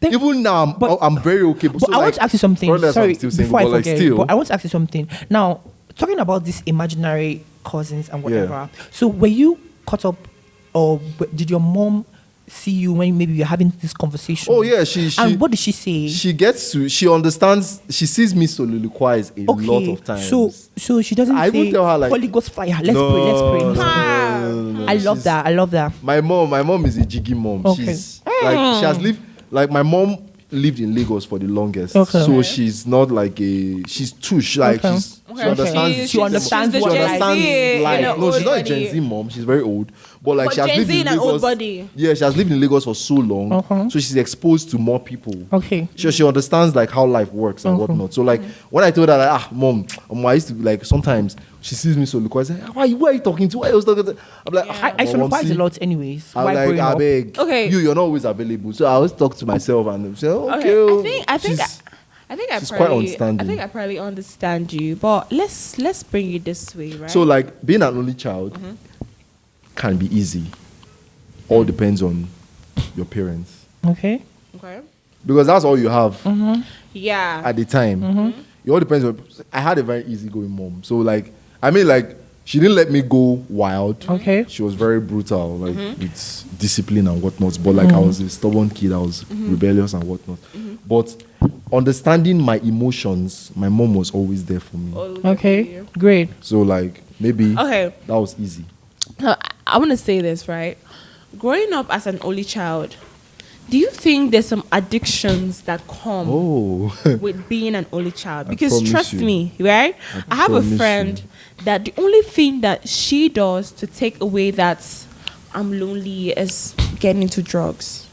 Speaker 2: Think-
Speaker 3: Even now I'm very okay.
Speaker 2: But I want to ask you something.
Speaker 3: regardless, I'm
Speaker 2: Sorry,
Speaker 3: still single,
Speaker 2: before I
Speaker 3: but, like,
Speaker 2: forget.
Speaker 3: still,
Speaker 2: But I want to ask you something. Now, talking about these imaginary cousins and whatever. So, were you caught up, or did your mom see you when maybe you're having this conversation?
Speaker 3: Oh yeah, she
Speaker 2: And what did she say?
Speaker 3: she understands, she sees me soliloquize a lot of times.
Speaker 2: So she doesn't
Speaker 3: I
Speaker 2: say
Speaker 3: would tell her, like,
Speaker 2: Holy Ghost fire. Let's pray.
Speaker 3: no.
Speaker 2: I love
Speaker 3: She's-
Speaker 2: that. I love that.
Speaker 3: My mom is a jiggy mom.
Speaker 2: Okay.
Speaker 3: She's like she has lived like my mom lived in Lagos for the longest.
Speaker 2: Okay.
Speaker 3: So she's not like she's tush. Like
Speaker 2: Okay.
Speaker 3: she understands.
Speaker 2: She understands
Speaker 1: she's the
Speaker 2: what
Speaker 1: Gen
Speaker 2: life
Speaker 1: Z
Speaker 2: is.
Speaker 1: in
Speaker 3: Like,
Speaker 1: an
Speaker 3: no,
Speaker 1: old
Speaker 3: she's not a
Speaker 1: body.
Speaker 3: Gen Z mom. She's very old. But like
Speaker 1: But
Speaker 3: she has
Speaker 1: Gen
Speaker 3: lived
Speaker 1: Z
Speaker 3: in
Speaker 1: in an old
Speaker 3: Lagos.
Speaker 1: body.
Speaker 3: Yeah, she has lived in Lagos for so long.
Speaker 2: Okay.
Speaker 3: So she's exposed to more people.
Speaker 2: Okay.
Speaker 3: She understands like how life works and whatnot. So like when I told her like, mom, I used to like sometimes she sees me so look, I say, who are you talking to? Why are you talking to? I'm like,
Speaker 2: I soliloquize a lot, anyways.
Speaker 3: I'm
Speaker 2: While
Speaker 3: like,
Speaker 2: growing
Speaker 3: I
Speaker 2: up.
Speaker 3: beg.
Speaker 1: Okay.
Speaker 3: You're not always available. So I always talk to myself and say, okay.
Speaker 1: Okay. I think
Speaker 3: she's-
Speaker 1: I
Speaker 3: she's quite
Speaker 1: probably
Speaker 3: understanding.
Speaker 1: I probably understand you, but let's bring it this way, right?
Speaker 3: So like being an only child can be easy. All depends on your parents.
Speaker 2: Okay.
Speaker 1: okay.
Speaker 3: Because that's all you have
Speaker 1: Yeah.
Speaker 3: at the time. It all depends on I had a very easygoing mom. So like I mean like she didn't let me go wild.
Speaker 2: Okay.
Speaker 3: She was very brutal, like with discipline and whatnot. But like I was a stubborn kid, I was rebellious and whatnot. But understanding my emotions, my mom was always there for me.
Speaker 2: Okay. Great.
Speaker 3: So like maybe
Speaker 1: Okay.
Speaker 3: that was easy.
Speaker 1: Now, I want to say this, right? Growing up as an only child, do you think there's some addictions that come
Speaker 3: Oh,
Speaker 1: with being an only child?
Speaker 3: I
Speaker 1: Because
Speaker 3: promise
Speaker 1: trust
Speaker 3: you.
Speaker 1: me, right? I have a
Speaker 3: promise
Speaker 1: friend
Speaker 3: you.
Speaker 1: that the only thing that she does to take away that I'm lonely is getting into drugs.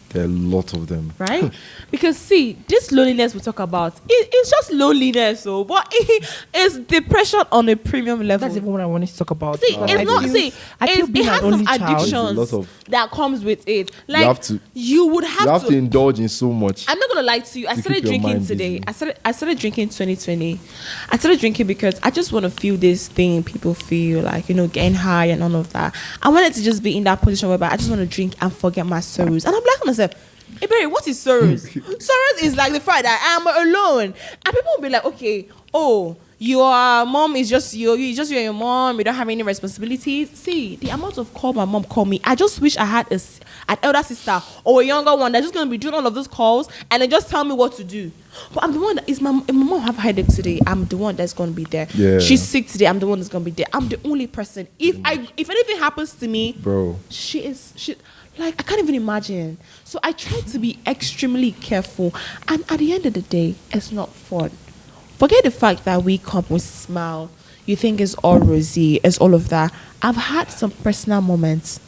Speaker 3: There are a lot of them.
Speaker 1: Right? Because see, this loneliness we talk about, it's just loneliness, but it's depression on a premium level.
Speaker 2: That's even what I wanted to talk about.
Speaker 1: See, it's not. It has some addictions that comes with it. Like you would have
Speaker 3: to indulge in so much.
Speaker 1: I'm not gonna lie to you. I started drinking today. I started drinking 2020. I started drinking because I just want to feel this thing people feel, like, getting high and all of that. I wanted to just be in that position where I just want to drink and forget my sorrows. And I'm like myself, Ebere, what is sorrows? Sorrows is like the fact that I am alone. And people will be like, okay, your mom is just you and your mom, you don't have any responsibilities. See, the amount of call my mom called me, I just wish I had an elder sister or a younger one that's just going to be doing all of those calls and then just tell me what to do. But I'm the one that if my mom have a headache today, I'm the one that's going to be there.
Speaker 3: Yeah.
Speaker 1: She's sick today, I'm the one that's going to be there. I'm the only person. If anything happens to me,
Speaker 3: bro,
Speaker 1: she like, I can't even imagine. So I try to be extremely careful. And at the end of the day, it's not fun. Forget the fact that we come with smile. You think it's all rosy, it's all of that. I've had some personal moments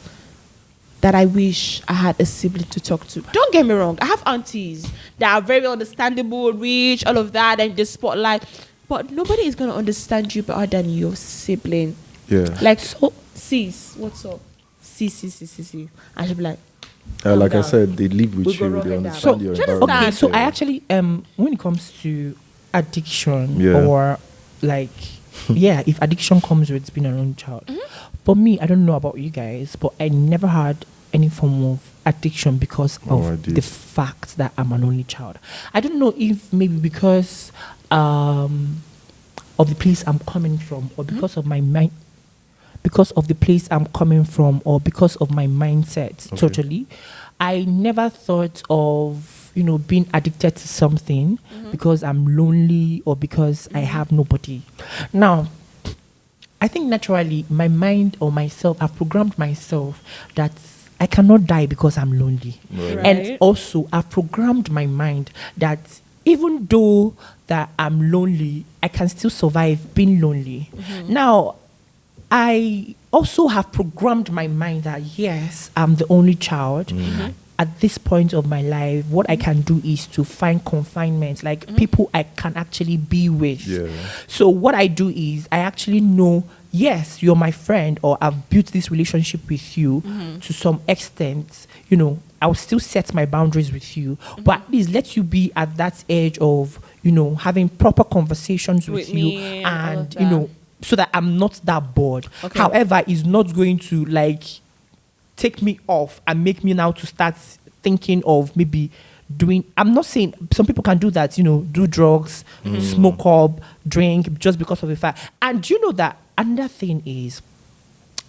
Speaker 1: that I wish I had a sibling to talk to. Don't get me wrong. I have aunties that are very understandable, rich, all of that, and the spotlight. But nobody is going to understand you better than your sibling.
Speaker 3: Yeah.
Speaker 1: Like, so, sis, what's up? See. I should be like,
Speaker 3: like I said, they live with you. They understand your environment.
Speaker 2: Okay, so I actually, when it comes to addiction or like, if addiction comes with being an only child, for me, I don't know about you guys, but I never had any form of addiction because of the fact that I'm an only child. I don't know if maybe because of the place I'm coming from, or because of my mind. Because of the place I'm coming from, or because of my mindset, totally. I never thought of, being addicted to something because I'm lonely or because I have nobody. Now, I think naturally, my mind or myself, I've programmed myself that I cannot die because I'm lonely.
Speaker 3: Right.
Speaker 2: And also, I've programmed my mind that even though that I'm lonely, I can still survive being lonely. Now, I also have programmed my mind that, yes, I'm the only child. At this point of my life, what I can do is to find confinement, like people I can actually be with.
Speaker 3: Yeah.
Speaker 2: So what I do is I actually know, yes, you're my friend, or I've built this relationship with you to some extent. I'll still set my boundaries with you, but at least let you be at that edge of, having proper conversations with you and so that I'm not that bored. Okay. However, it's not going to take me off and make me now to start thinking of maybe doing. I'm not saying some people can do that, do drugs, smoke up, drink just because of the fact. And that another thing is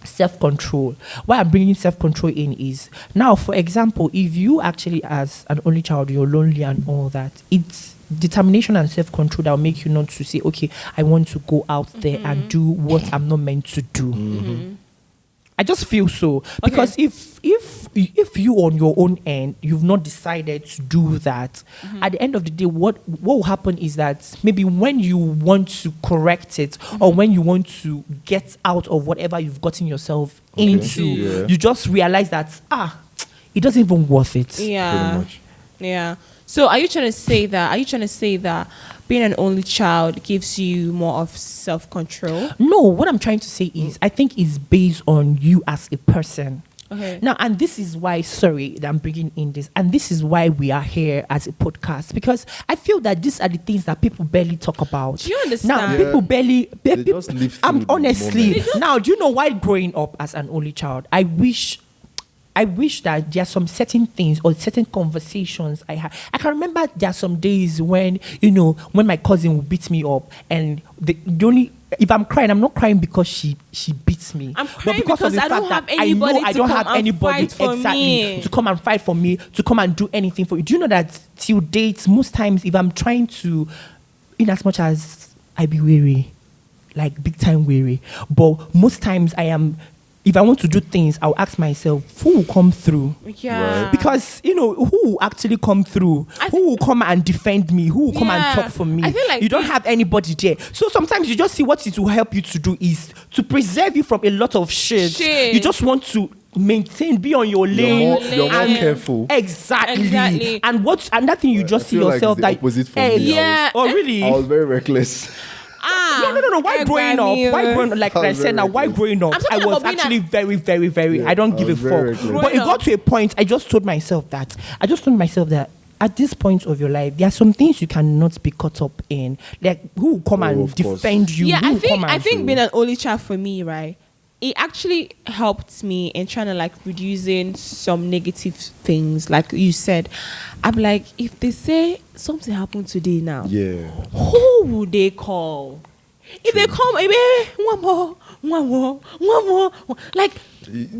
Speaker 2: self-control. Why I'm bringing self-control in is now, for example, if you actually as an only child, you're lonely and all that, it's determination and self-control that will make you not to say, okay, I want to go out there and do what I'm not meant to do. I just feel so. Because if you on your own end, you've not decided to do that, at the end of the day, what will happen is that maybe when you want to correct it or when you want to get out of whatever you've gotten yourself into, you just realize that, it doesn't even worth it.
Speaker 1: Yeah. Yeah. So are you trying to say that being an only child gives you more of self-control?
Speaker 2: No, what I'm trying to say is I think it's based on you as a person.
Speaker 1: Okay.
Speaker 2: Now, and this is why, sorry that I'm bringing in this, and this is why we are here as a podcast, because I feel that these are the things that people barely talk about.
Speaker 1: Do you understand?
Speaker 2: Now, people barely,
Speaker 3: they just live through
Speaker 2: I'm honestly,
Speaker 3: the
Speaker 2: now, do you know why growing up as an only child, I wish that there are some certain things or certain conversations I had. I can remember there are some days when, when my cousin would beat me up, and the only, if I'm crying, I'm not crying because she beats me.
Speaker 1: I'm crying because I don't have anybody
Speaker 2: to come and fight for me, to come and do anything for you. Do you know that till date, most times if I'm trying to, in as much as I be weary, like big time weary, but most times I am. If I want to do things, I'll ask myself, who will come through?
Speaker 1: Yeah.
Speaker 3: Right.
Speaker 2: Because, who will actually come through? Who will come and defend me? Who will come and talk for me?
Speaker 1: I feel like
Speaker 2: you don't have anybody there. So sometimes you just see what it will help you to do is to preserve you from a lot of shit. You just want to maintain, be on your lane.
Speaker 3: You're more careful.
Speaker 2: Exactly. And that thing you just see
Speaker 3: feel like
Speaker 2: yourself
Speaker 3: it's the
Speaker 2: that
Speaker 3: opposite for me.
Speaker 1: Yeah.
Speaker 2: Oh really?
Speaker 3: I was very reckless.
Speaker 2: No. Why growing up? Like I said now, why growing up? I was actually very, very, very.
Speaker 3: Yeah,
Speaker 2: I don't
Speaker 3: I
Speaker 2: give a
Speaker 3: was very
Speaker 2: fuck.
Speaker 3: reckless.
Speaker 2: But it got to a point. I just told myself that. At this point of your life, there are some things you cannot be caught up in. Like who will come and
Speaker 3: of course.
Speaker 2: defend you?
Speaker 1: Yeah,
Speaker 2: Who
Speaker 1: I
Speaker 2: will come
Speaker 1: think
Speaker 2: and-
Speaker 1: being an only child for me, right, it actually helped me in trying to like reducing some negative things. Like you said, I'm like, if they say something happened today now,
Speaker 3: Yeah.
Speaker 1: who would they call? If they come, one more, like,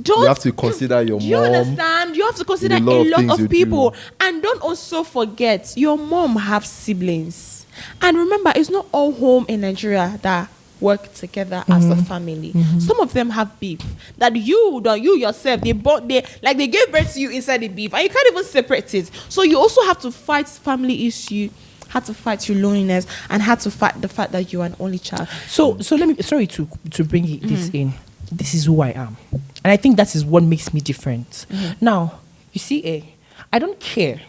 Speaker 1: don't
Speaker 3: You have to consider your
Speaker 1: do you
Speaker 3: mom.
Speaker 1: understand? You have to consider
Speaker 3: a lot
Speaker 1: a
Speaker 3: of
Speaker 1: lot
Speaker 3: things you
Speaker 1: of people,
Speaker 3: do.
Speaker 1: and don't also forget your mom have siblings. And remember, it's not all home in Nigeria that work together as a family. Some of them have beef that you yourself they gave birth to you inside the beef, and you can't even separate it. So you also have to fight family issue, had to fight your loneliness, and had to fight the fact that you're an only child.
Speaker 2: So let me sorry to bring this in. This is who I am, and I think that is what makes me different. Now, you see, I don't care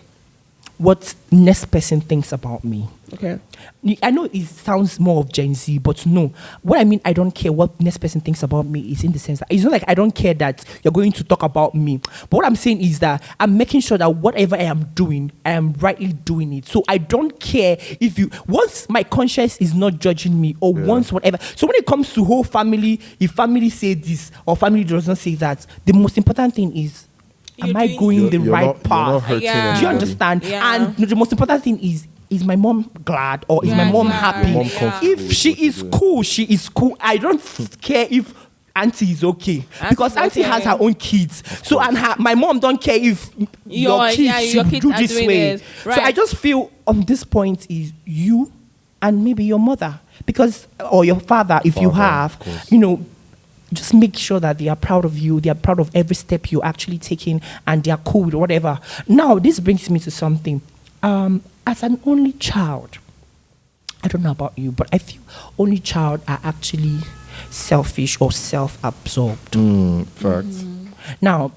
Speaker 2: what next person thinks about me.
Speaker 1: Okay.
Speaker 2: I know it sounds more of Gen Z, but no. What I mean, I don't care what next person thinks about me is in the sense that it's not like I don't care that you're going to talk about me. But what I'm saying is that I'm making sure that whatever I am doing, I am rightly doing it. So I don't care once my conscience is not judging me or once whatever. So when it comes to whole family, if family say this or family does not say that, the most important thing is, am I going the right path?
Speaker 3: You're not hurting
Speaker 1: Yeah.
Speaker 2: Do you
Speaker 3: anybody.
Speaker 2: understand?
Speaker 1: Yeah.
Speaker 2: And the most important thing is my mom glad or is my mom happy?
Speaker 3: Mom comfortable
Speaker 2: If
Speaker 3: with
Speaker 2: she
Speaker 3: what you're
Speaker 2: is
Speaker 3: doing.
Speaker 2: cool, she is cool. I don't care if auntie is okay because auntie
Speaker 1: okay.
Speaker 2: has her own kids. So and my mom don't care if your kids
Speaker 1: your
Speaker 2: should
Speaker 1: kids
Speaker 2: do
Speaker 1: are
Speaker 2: this
Speaker 1: doing
Speaker 2: way.
Speaker 1: this.
Speaker 2: So I
Speaker 1: Right.
Speaker 2: just feel on this point is you and maybe your mother or your father if you
Speaker 3: Father,
Speaker 2: have,
Speaker 3: of course.
Speaker 2: just make sure that they are proud of you. They are proud of every step you're actually taking, and they are cool with whatever. Now, this brings me to something. As an only child, I don't know about you, but I feel only child are actually selfish or self-absorbed.
Speaker 3: Facts.
Speaker 2: Now,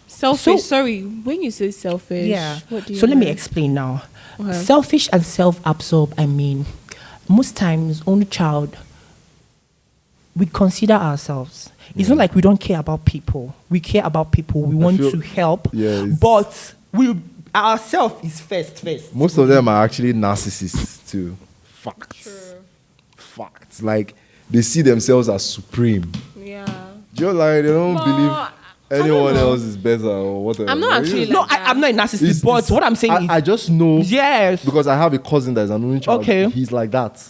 Speaker 1: Selfish.
Speaker 2: So-
Speaker 1: Sorry, when you say selfish, what do you
Speaker 2: so let me
Speaker 1: mean?
Speaker 2: explain now.
Speaker 1: Okay.
Speaker 2: Selfish and self-absorbed, I mean, most times only child, we consider ourselves. It's not like we don't care about people. We care about people. We want
Speaker 3: feel-
Speaker 2: to help.
Speaker 3: Yeah, it's-
Speaker 2: But ourselves is first.
Speaker 3: Most of them are actually narcissists too. Facts. Like they see themselves as supreme.
Speaker 1: Yeah.
Speaker 3: Just like they don't
Speaker 1: But
Speaker 3: believe
Speaker 1: I don't
Speaker 3: anyone
Speaker 1: know.
Speaker 3: else is better or whatever.
Speaker 1: I'm not actually
Speaker 2: No,
Speaker 1: like
Speaker 2: I'm not a narcissist, but what I'm saying is,
Speaker 3: I just know
Speaker 2: yes.
Speaker 3: because I have a cousin that is an only child.
Speaker 2: Okay.
Speaker 3: He's like that.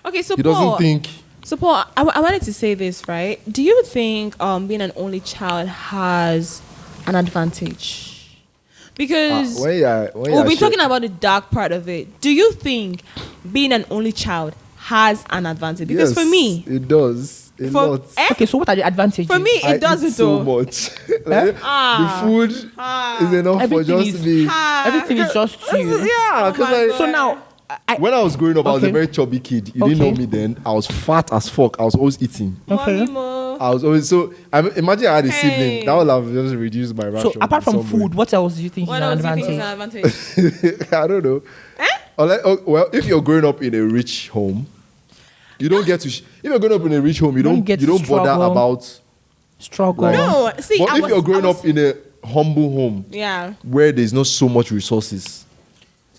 Speaker 1: Okay, so
Speaker 3: He
Speaker 1: Paul,
Speaker 3: doesn't think.
Speaker 1: So Paul, I wanted to say this, right? Do you think being an only child has an advantage? Because
Speaker 3: When
Speaker 1: we've been talking about the dark part of it. Do you think being an only child has an advantage? Because for me,
Speaker 3: it does a
Speaker 1: for
Speaker 3: lot.
Speaker 2: Okay, so what are the advantages?
Speaker 1: for me,
Speaker 3: I
Speaker 1: it doesn't
Speaker 3: eat so
Speaker 1: though.
Speaker 3: much. Like,
Speaker 1: Ah.
Speaker 3: the food is enough for
Speaker 2: Everything
Speaker 3: just
Speaker 2: is-
Speaker 3: me.
Speaker 2: Everything is just you.
Speaker 3: Yeah, because
Speaker 1: my
Speaker 3: like,
Speaker 2: So now,
Speaker 3: when I was growing up, I was a
Speaker 2: Okay.
Speaker 3: very chubby kid. You didn't know
Speaker 2: Okay.
Speaker 3: me then. I was fat as fuck. I was always eating.
Speaker 2: Okay.
Speaker 1: Mommy mo.
Speaker 3: I was always so. Imagine I had a
Speaker 1: Hey.
Speaker 3: sibling. That would have just reduced my ration.
Speaker 2: so apart
Speaker 3: in
Speaker 2: from
Speaker 3: some way.
Speaker 2: food, what else do you think
Speaker 1: What
Speaker 2: is an
Speaker 1: else do you think is
Speaker 2: advantage?
Speaker 1: an advantage?
Speaker 3: I don't know. Well, if you're growing up in a rich home, you don't get to. If you're growing up in a rich home, you
Speaker 2: don't
Speaker 3: don't
Speaker 2: get
Speaker 3: you
Speaker 2: to
Speaker 3: don't bother
Speaker 2: struggle.
Speaker 3: about.
Speaker 2: Struggle.
Speaker 3: Like,
Speaker 1: No, see,
Speaker 3: but
Speaker 1: I
Speaker 3: if
Speaker 1: was-
Speaker 3: you're growing
Speaker 1: I was-
Speaker 3: up in a humble home
Speaker 1: Yeah.
Speaker 3: where there's not so much resources,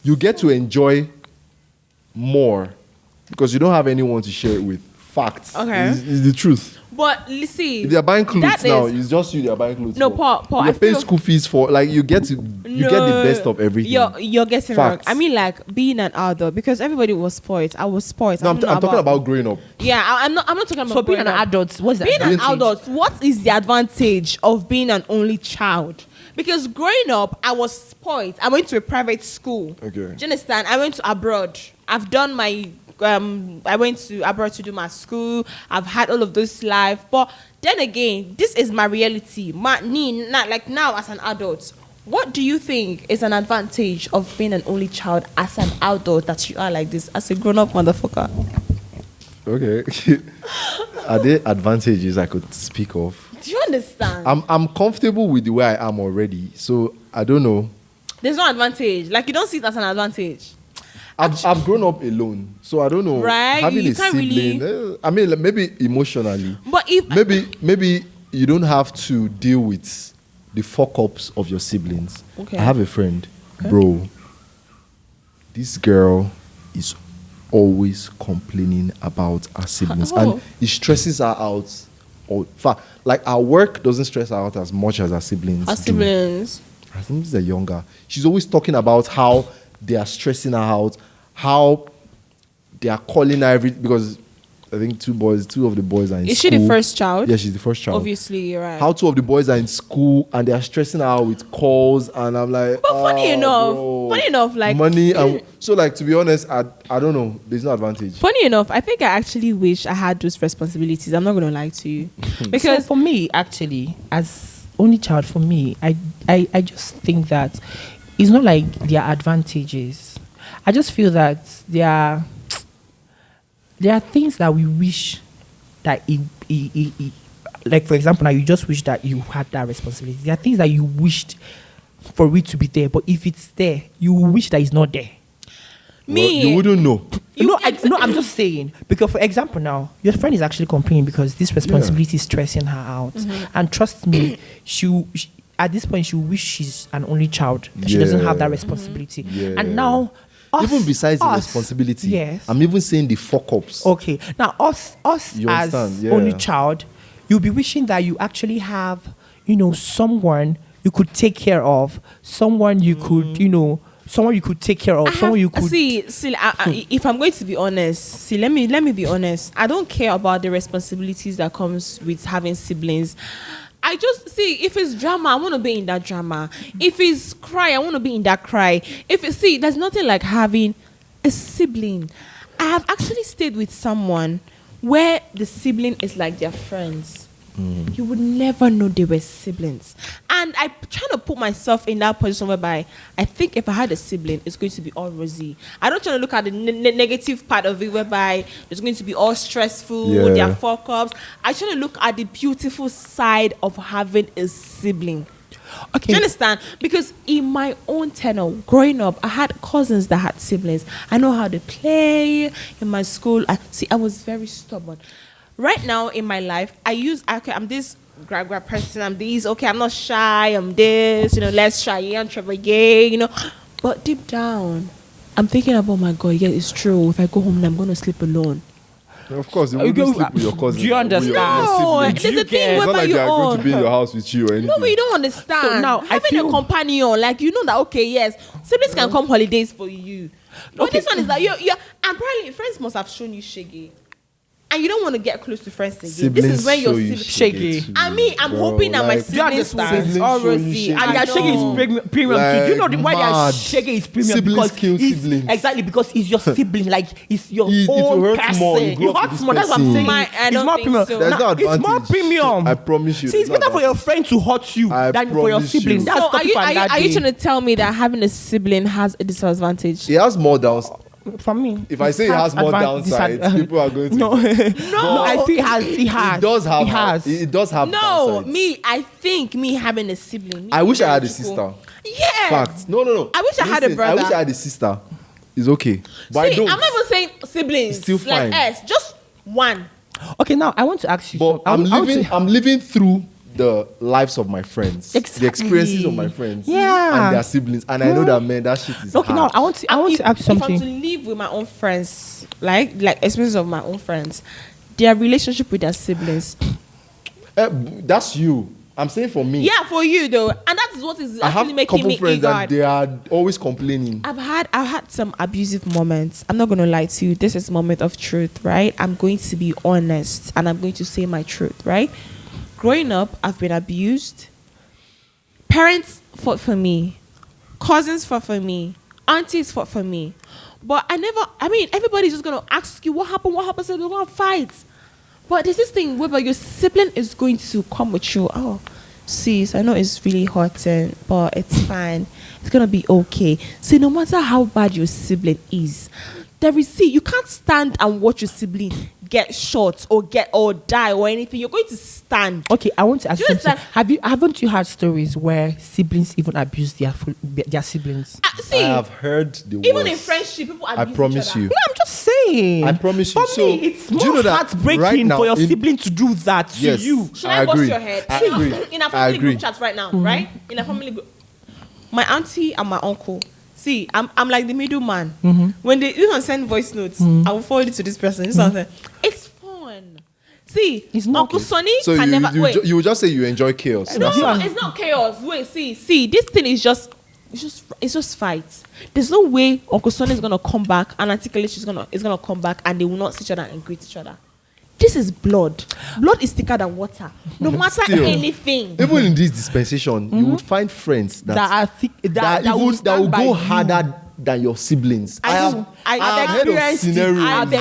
Speaker 3: you get to enjoy more because you don't have anyone to share it with. Facts.
Speaker 1: Okay.
Speaker 3: It's the truth.
Speaker 1: But see,
Speaker 3: If they're buying clothes
Speaker 1: that
Speaker 3: now,
Speaker 1: is-
Speaker 3: it's just you they're buying clothes.
Speaker 1: No,
Speaker 3: for.
Speaker 1: Paul,
Speaker 3: You're
Speaker 1: I
Speaker 3: paying
Speaker 1: feel-
Speaker 3: school fees for like you get the best of everything.
Speaker 1: You're getting wrong.
Speaker 3: Facts.
Speaker 1: I mean, like being an adult because everybody was spoiled. I was spoiled.
Speaker 3: No,
Speaker 1: I
Speaker 3: I'm,
Speaker 1: don't know
Speaker 3: I'm talking about growing up.
Speaker 1: Yeah, I'm not talking about.
Speaker 2: So being an
Speaker 1: growing up.
Speaker 2: adult, what's the
Speaker 1: Being an
Speaker 2: advantage?
Speaker 1: adult, what is the advantage of being an only child? Because growing up, I was spoiled. I went to a private school.
Speaker 3: Okay.
Speaker 1: Do you understand? I went to abroad. I've done my. I went to abroad to do my school. I've had all of this life, but then again, this is my reality. Not like now as an adult. What do you think is an advantage of being an only child as an adult that you are like this as a grown-up motherfucker?
Speaker 3: Okay. Are there advantages I could speak of?
Speaker 1: Do you understand?
Speaker 3: I'm comfortable with the way I am already. So I don't know.
Speaker 1: There's no advantage. Like, you don't see it as an advantage.
Speaker 3: I've grown up alone, so I don't know.
Speaker 1: Right,
Speaker 3: Having
Speaker 1: you
Speaker 3: a
Speaker 1: can't
Speaker 3: sibling, I mean, like, maybe emotionally,
Speaker 1: But if
Speaker 3: maybe you don't have to deal with the fuck ups of your siblings.
Speaker 1: Okay.
Speaker 3: I have a friend, bro. This girl is always complaining about her siblings, and it stresses her out. Or, in fact, like, our work doesn't stress her out as much as her siblings.
Speaker 1: our siblings.
Speaker 3: I think they're younger. She's always talking about how they are stressing her out, how they are calling her because I think two of the boys are in school.
Speaker 1: Is she the first child?
Speaker 3: Yeah, she's the first child.
Speaker 1: Obviously, you're right.
Speaker 3: How two of the boys are in school and they are stressing her out with calls, and I'm like,
Speaker 1: But funny
Speaker 3: bro,
Speaker 1: enough, like
Speaker 3: money. And so, like, to be honest, I don't know. There's no advantage.
Speaker 1: funny enough, I think I actually wish I had those responsibilities. I'm not gonna lie to you,
Speaker 2: So
Speaker 1: because
Speaker 2: for me, actually, as only child, for me, I just think that it's not like there are advantages. I just feel that there are things that we wish that like, for example, now you just wish that you had that responsibility. There are things that you wished for it to be there, but if it's there, you wish that it's not there.
Speaker 1: me,
Speaker 3: Well, you wouldn't know.
Speaker 2: I'm just saying, because for example now, your friend is actually complaining because this responsibility is stressing her out. And trust me, she at this point she wish she's an only child. That she doesn't have that responsibility.
Speaker 3: Yeah.
Speaker 2: And now
Speaker 3: Even besides the responsibility,
Speaker 2: yes.
Speaker 3: I'm even saying the fuck ups.
Speaker 2: Okay. Now us
Speaker 3: You
Speaker 2: as
Speaker 3: understand? Yeah.
Speaker 2: only child, you'll be wishing that you actually have, someone you could take care of, someone you could, someone you could take care of, someone you could
Speaker 1: see. If I'm going to be honest, let me be honest. I don't care about the responsibilities that comes with having siblings. I just see, if it's drama, I want to be in that drama. If it's cry, I want to be in that cry. There's nothing like having a sibling. I have actually stayed with someone where the sibling is like their friends. You would never know they were siblings. And I'm trying to put myself in that position whereby I think if I had a sibling, it's going to be all rosy. I don't try to look at the negative part of it whereby it's going to be all stressful, their fuck ups. I try to look at the beautiful side of having a sibling.
Speaker 2: Okay.
Speaker 1: Do you understand? Because in my own tenure, growing up, I had cousins that had siblings. I know how they play. In my school, I was very stubborn. Right now in my life, I'm this grab person, I'm this, I'm not shy, I'm this, let's try and travel, But deep down, I'm thinking about, my God, yeah, it's true. If I go home, I'm going to sleep alone.
Speaker 3: Of course, you wouldn't sleep with your cousin.
Speaker 2: Do you understand?
Speaker 1: No,
Speaker 3: siblings.
Speaker 1: there's a thing
Speaker 3: It's not
Speaker 1: whereby
Speaker 3: like they are going to be in your
Speaker 1: own.
Speaker 3: house with you or anything.
Speaker 1: No, but you don't understand.
Speaker 2: So now,
Speaker 1: having a companion, like, that, okay, yes, siblings can come holidays for you. But this one is like, you're and probably friends must have shown you shaggy. And you don't want to get close to friends again.
Speaker 3: Siblings
Speaker 1: this is when
Speaker 3: show
Speaker 1: you're
Speaker 3: you
Speaker 2: shaky.
Speaker 3: too,
Speaker 1: I mean, I'm
Speaker 3: bro.
Speaker 1: hoping that my
Speaker 3: Like,
Speaker 1: siblings
Speaker 3: siblings
Speaker 1: are all
Speaker 3: show you
Speaker 1: rosy.
Speaker 3: shaggy.
Speaker 2: And their shaggy is premium too. Do you know
Speaker 3: Like,
Speaker 2: why their
Speaker 3: mad.
Speaker 2: shaggy is premium?
Speaker 3: Siblings
Speaker 2: Because
Speaker 3: kill
Speaker 2: it's-
Speaker 3: siblings.
Speaker 2: Exactly, because it's your sibling. Like, it's your
Speaker 3: It will
Speaker 2: own
Speaker 3: hurt
Speaker 2: person.
Speaker 3: more. You grow
Speaker 2: It
Speaker 3: up with
Speaker 2: hurts
Speaker 3: this
Speaker 2: more. That's what I'm
Speaker 3: person.
Speaker 2: saying.
Speaker 1: I
Speaker 2: It's
Speaker 1: don't
Speaker 2: more
Speaker 1: think
Speaker 2: premium.
Speaker 1: so.
Speaker 3: There's
Speaker 2: Now,
Speaker 3: no
Speaker 2: it's more
Speaker 3: advantage.
Speaker 2: premium.
Speaker 3: I promise you.
Speaker 2: See, it's
Speaker 3: there's no
Speaker 2: better for your
Speaker 3: advantage.
Speaker 2: friend to hurt you
Speaker 3: I
Speaker 2: than for your
Speaker 3: promise you.
Speaker 2: siblings. That's
Speaker 1: So
Speaker 2: topic for another
Speaker 1: are you
Speaker 2: day.
Speaker 1: trying to tell me that having a sibling has a disadvantage?
Speaker 3: It has more downs.
Speaker 2: For me,
Speaker 3: If I say it has more downsides, people are going to.
Speaker 2: No, no, I think it has.
Speaker 3: It does have.
Speaker 2: It has.
Speaker 3: It does have.
Speaker 1: No,
Speaker 3: downsides.
Speaker 1: I think having a sibling.
Speaker 3: I wish I had a sister.
Speaker 1: Yeah.
Speaker 3: Fact. No.
Speaker 1: I wish I had a brother.
Speaker 3: I wish I had a sister. It's okay, but I
Speaker 1: See,
Speaker 3: don't.
Speaker 1: I'm not even saying siblings.
Speaker 3: It's still fine.
Speaker 1: Like us, just one.
Speaker 2: Okay, now I want to ask you.
Speaker 3: But I'm living through the lives of my friends,
Speaker 2: Exactly.
Speaker 3: the experiences of my friends,
Speaker 2: Yeah.
Speaker 3: and their siblings, and I know that, man, that shit is
Speaker 2: Okay, now
Speaker 3: hard.
Speaker 2: I want to ask
Speaker 1: If I'm
Speaker 2: something.
Speaker 1: to live with my own friends, like experiences of my own friends, their relationship with their siblings.
Speaker 3: That's you. I'm saying for me.
Speaker 1: Yeah, for you though, and that is what is
Speaker 3: I have
Speaker 1: actually
Speaker 3: a
Speaker 1: making
Speaker 3: couple
Speaker 1: me
Speaker 3: friends that
Speaker 1: eager.
Speaker 3: they are always complaining.
Speaker 1: I've had some abusive moments. I'm not gonna lie to you. This is a moment of truth, right? I'm going to be honest and I'm going to say my truth, right? Growing up, I've been abused. Parents fought for me. Cousins fought for me. Aunties fought for me. But everybody's just gonna ask you what happened, so we're gonna fight. But there's this thing whereby your sibling is going to come with you. Oh, sis, I know it's really hurting, but it's fine. It's gonna be okay. See, no matter how bad your sibling is, you can't stand and watch your sibling get shot or die or anything. You're going to stand.
Speaker 2: Okay, I want to ask
Speaker 1: Do you
Speaker 2: you something. Haven't you heard stories where siblings even abuse their siblings?
Speaker 1: See,
Speaker 3: I have heard the
Speaker 1: even
Speaker 3: worst.
Speaker 1: in friendship, people abuse
Speaker 3: I promise
Speaker 1: each other.
Speaker 3: you.
Speaker 2: No, I'm just saying.
Speaker 3: I promise you.
Speaker 2: For
Speaker 3: So,
Speaker 2: me, it's
Speaker 3: do
Speaker 2: more
Speaker 3: you know that
Speaker 2: heartbreaking
Speaker 3: right now
Speaker 2: for your
Speaker 3: in-
Speaker 2: sibling to do that to
Speaker 3: Yes.
Speaker 2: you.
Speaker 1: Should
Speaker 3: I
Speaker 1: I bust
Speaker 3: agree.
Speaker 1: your head?
Speaker 3: I
Speaker 1: See,
Speaker 3: agree.
Speaker 1: in a
Speaker 3: I
Speaker 1: family
Speaker 3: agree.
Speaker 1: group chat right now, right? In a family group, my auntie and my uncle. See, I'm like the middleman. When they even send voice notes, I will forward it to this person. This one say, it's fun. See,
Speaker 2: It's not.
Speaker 1: Uncle Sonny
Speaker 3: So
Speaker 1: can
Speaker 3: you,
Speaker 1: never
Speaker 3: you,
Speaker 1: wait.
Speaker 3: ju- you will just say you enjoy chaos.
Speaker 1: No,
Speaker 3: That's all.
Speaker 1: it's not chaos. Wait, see, this thing is it's just fights. There's no way Uncle Sonny is gonna come back and articulate is gonna come back and they will not see each other and greet each other. This is blood. Blood is thicker than water. No matter
Speaker 3: Still.
Speaker 1: anything.
Speaker 3: Even in this dispensation, you would find friends that
Speaker 2: That are thick. That
Speaker 3: will
Speaker 2: stand by
Speaker 3: go
Speaker 2: you.
Speaker 3: harder than your siblings.
Speaker 1: I've
Speaker 3: I've heard of
Speaker 2: experienced it.
Speaker 3: scenarios.
Speaker 2: I've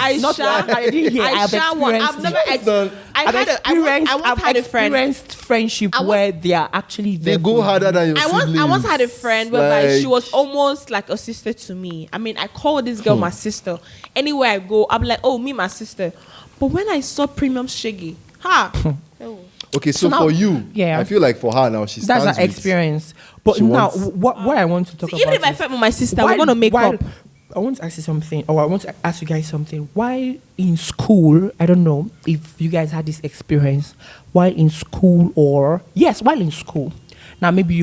Speaker 2: experienced friendship where they are actually
Speaker 3: They
Speaker 2: there
Speaker 3: go
Speaker 2: for
Speaker 3: harder
Speaker 2: you.
Speaker 3: than your siblings.
Speaker 1: I once had a friend whereby
Speaker 3: Like-
Speaker 1: she was almost like a sister to me. I mean, I call this girl my sister. Anywhere I go, I'm like, oh, me, my sister. But when I saw Premium Shaggy, oh.
Speaker 3: Okay, so
Speaker 2: now-
Speaker 3: for you,
Speaker 2: yeah.
Speaker 3: I feel like for her now, she
Speaker 2: That's
Speaker 3: stands
Speaker 2: her
Speaker 3: with-
Speaker 2: experience. But
Speaker 3: She
Speaker 2: now,
Speaker 3: wants-
Speaker 2: what I want to talk
Speaker 1: See,
Speaker 2: about
Speaker 1: even if I
Speaker 2: is
Speaker 1: fight with my sister,
Speaker 2: while-
Speaker 1: we're gonna make
Speaker 2: while-
Speaker 1: up.
Speaker 2: I want to ask you something, or I want to ask you guys something. While in school, I don't know if you guys had this experience. While in school, while in school. Now maybe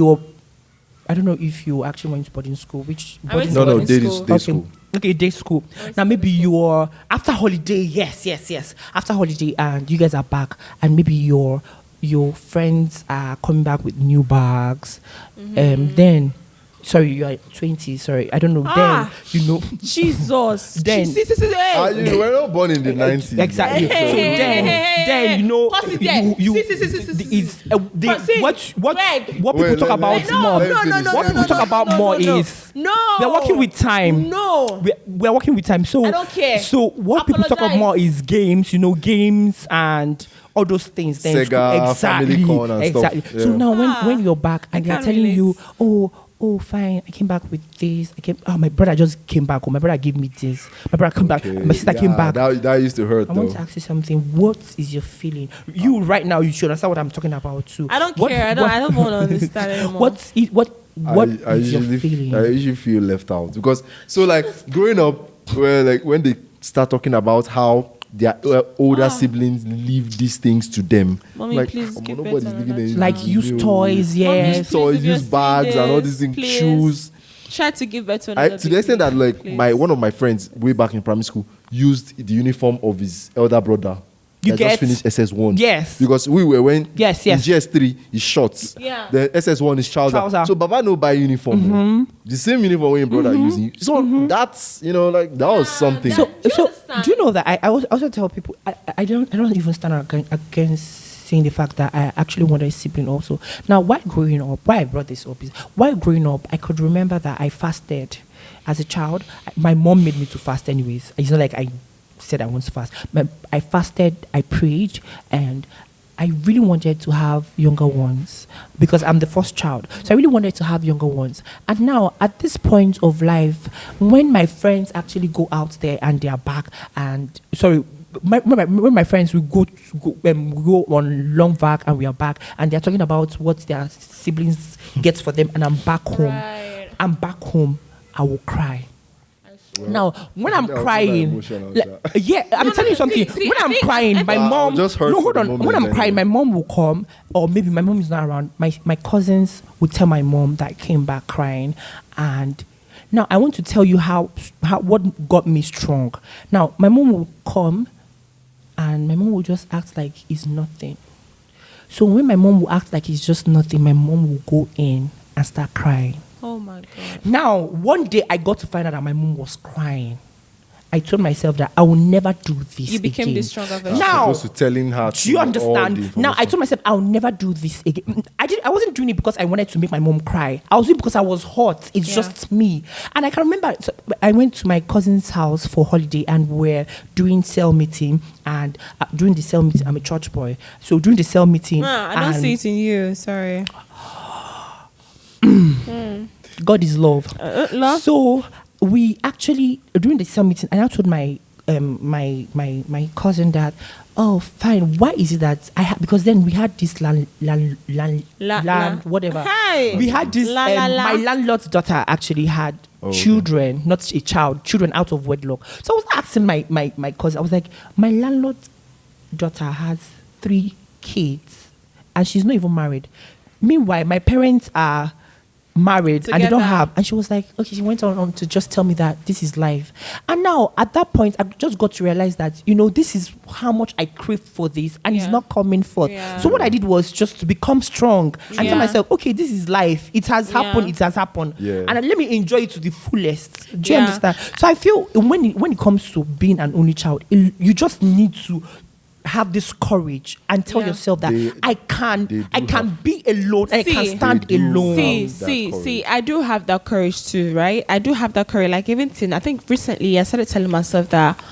Speaker 2: I don't know if you actually went to boarding school. Which
Speaker 1: I went
Speaker 2: boarding
Speaker 1: to
Speaker 3: No, no,
Speaker 1: boarding
Speaker 3: day
Speaker 1: school.
Speaker 3: school.
Speaker 2: Okay, day school. Now maybe you're after holiday. Yes. After holiday, and you guys are back, and maybe your friends are coming back with new bags. Then, sorry, you are 20. Sorry, I don't know.
Speaker 1: Ah.
Speaker 2: Then you know.
Speaker 1: Jesus.
Speaker 2: Then-
Speaker 3: You were not born in the 90s.
Speaker 2: Exactly.
Speaker 1: Hey,
Speaker 2: So
Speaker 1: hey,
Speaker 2: then,
Speaker 1: hey,
Speaker 2: then you know,
Speaker 1: Pause it there. See.
Speaker 2: what
Speaker 1: Greg.
Speaker 2: people
Speaker 3: Wait,
Speaker 2: talk
Speaker 3: let-
Speaker 2: about
Speaker 3: let-
Speaker 2: more.
Speaker 3: let me finish.
Speaker 2: What people talk about more is
Speaker 1: no.
Speaker 2: we're working with time.
Speaker 1: No.
Speaker 2: We're working with time. So
Speaker 1: I don't care.
Speaker 2: So what people talk about
Speaker 1: Apologize.
Speaker 2: more is games, games and all those things. Then
Speaker 3: Sega,
Speaker 2: exactly,
Speaker 3: Family Con and stuff.
Speaker 2: exactly.
Speaker 3: Yeah.
Speaker 2: So now when you're back and they're
Speaker 1: can't
Speaker 2: telling
Speaker 1: relate.
Speaker 2: you, oh, fine, I came back with this. My brother just came back. Or my brother gave me this. My brother came back. My sister came back.
Speaker 3: That used to hurt,
Speaker 2: I
Speaker 3: though.
Speaker 2: want to ask you something. What is your feeling? You right now, you should understand what I'm talking about too.
Speaker 1: I don't care. I don't want to understand anymore.
Speaker 2: What
Speaker 3: I
Speaker 2: is your
Speaker 3: usually,
Speaker 2: feeling?
Speaker 3: I usually feel left out because growing up, where when they start talking about how their older siblings leave these things to them,
Speaker 1: Mommy, please give birth
Speaker 3: nobody's
Speaker 1: to
Speaker 3: leaving
Speaker 1: another
Speaker 3: anything.
Speaker 2: Like use
Speaker 3: No.
Speaker 2: toys, yes.
Speaker 3: Use toys,
Speaker 1: Please, if
Speaker 3: use
Speaker 1: you're
Speaker 3: bags
Speaker 1: seeing
Speaker 3: and all
Speaker 1: this,
Speaker 3: these things,
Speaker 1: please.
Speaker 3: shoes.
Speaker 1: Try to give birth to
Speaker 3: I,
Speaker 1: another
Speaker 3: to the extent that
Speaker 1: please.
Speaker 3: one of my friends way back in primary school used the uniform of his elder brother.
Speaker 2: You
Speaker 3: that
Speaker 2: get-
Speaker 3: just finished SS1.
Speaker 2: Yes.
Speaker 3: Because we were when
Speaker 2: Yes.
Speaker 3: in GS3 is shorts.
Speaker 1: Yeah.
Speaker 3: Then SS1 is trouser. So Baba no buy uniform. The same uniform when your brother using. So that's that was something.
Speaker 2: So,
Speaker 1: Do you
Speaker 2: so
Speaker 1: understand?
Speaker 2: do you know that I also tell people I don't even stand against saying the fact that I actually wanted a sibling also. Now, why I brought this up is while growing up, I could remember that I fasted as a child. My mom made me to fast anyways. It's not like I said I want to fast. But I fasted, I prayed, and I really wanted to have younger ones because I'm the first child. So I really wanted to have younger ones. And now at this point of life, when my friends actually go out there and they are back when my friends will go on long vac and we are back and they're talking about what their siblings get for them and I'm back home.
Speaker 1: Right.
Speaker 2: I'm back home, I will cry. Now, when I'm
Speaker 3: I was super
Speaker 2: crying,
Speaker 3: emotional,
Speaker 2: I'm telling you something.
Speaker 1: see,
Speaker 2: when
Speaker 1: I
Speaker 2: I'm
Speaker 1: think-
Speaker 2: crying, my
Speaker 3: I'll
Speaker 2: mom.
Speaker 3: just hurt
Speaker 2: No,
Speaker 3: for
Speaker 2: hold
Speaker 3: the
Speaker 2: on.
Speaker 3: moment
Speaker 2: When I'm
Speaker 3: anyway.
Speaker 2: crying, my mom will come, or maybe my mom is not around. My cousins will tell my mom that I came back crying, and now I want to tell you how what got me strong. Now, my mom will come, and my mom will just act like it's nothing. So when my mom will act like it's just nothing, my mom will go in and start crying.
Speaker 1: Oh my God.
Speaker 2: Now, one day I got to find out that my mom was crying. I told myself that I will never do this
Speaker 1: You became
Speaker 2: again.
Speaker 1: the stronger version.
Speaker 2: Now,
Speaker 3: Supposed to telling her.
Speaker 2: do you
Speaker 3: all the
Speaker 2: understand? Now, I
Speaker 3: information.
Speaker 2: told myself I'll never do this again. I wasn't doing it because I wanted to make my mom cry. I was doing it because I was hot. It's
Speaker 1: Yeah.
Speaker 2: just me. And I can remember, so I went to my cousin's house for holiday and we're doing cell meeting. And during the cell meeting, I'm a church boy. So during the cell meeting,
Speaker 1: I don't
Speaker 2: and
Speaker 1: see it in you. Sorry.
Speaker 2: God is love.
Speaker 1: Love?
Speaker 2: So we actually during the sale meeting, and I told my my cousin that, oh fine, why is it that because then we had this land whatever.
Speaker 1: Hey.
Speaker 2: We had this my landlord's daughter actually had children, not a child, children out of wedlock. So I was asking my cousin, I was like, my landlord's daughter has 3 kids and she's not even married. Meanwhile, my parents are married together. And they don't have. And she was like, okay, she went on to just tell me that this is life. And now at that point, I just got to realize that, this is how much I crave for this and it's not coming forth. Yeah. So what I did was just to become strong and tell myself, okay, this is life. It has happened. It has happened. Yeah. And let me enjoy it to the fullest. Do you understand? So I feel when it comes to being an only child, you just need to have this courage and tell yourself that I can be alone. I can stand alone.
Speaker 1: See, I do have that courage too, right? I do have that courage. Like even I think recently I started telling myself that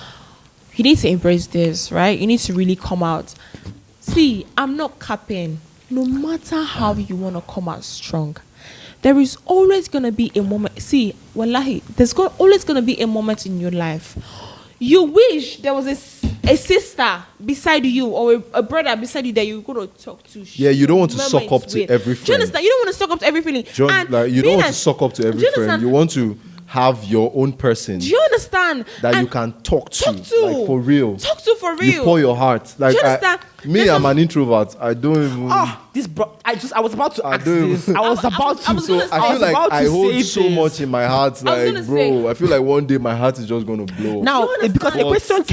Speaker 1: you need to embrace this, right? You need to really come out. See, I'm not capping. No matter how you want to come out strong, there is always going to be a moment. See, wallahi, always going to be a moment in your life. You wish there was a sister beside you or a brother beside you that you're going to talk to.
Speaker 3: Yeah, you don't want to suck up to every friend.
Speaker 1: Do you understand? You don't want to suck up to every feeling.
Speaker 3: You don't want to suck up to every friend. You want to have your own person.
Speaker 1: Do you understand?
Speaker 3: That you can talk to. Like for real.
Speaker 1: Talk to for real.
Speaker 3: You pour your heart. Like,
Speaker 1: do you understand?
Speaker 3: I'm an introvert. I don't even.
Speaker 2: I was about to ask this. I was about to.
Speaker 3: So I feel like I hold so much in my heart. Like, bro, I feel like one day my heart is just going to blow.
Speaker 2: Now, because a question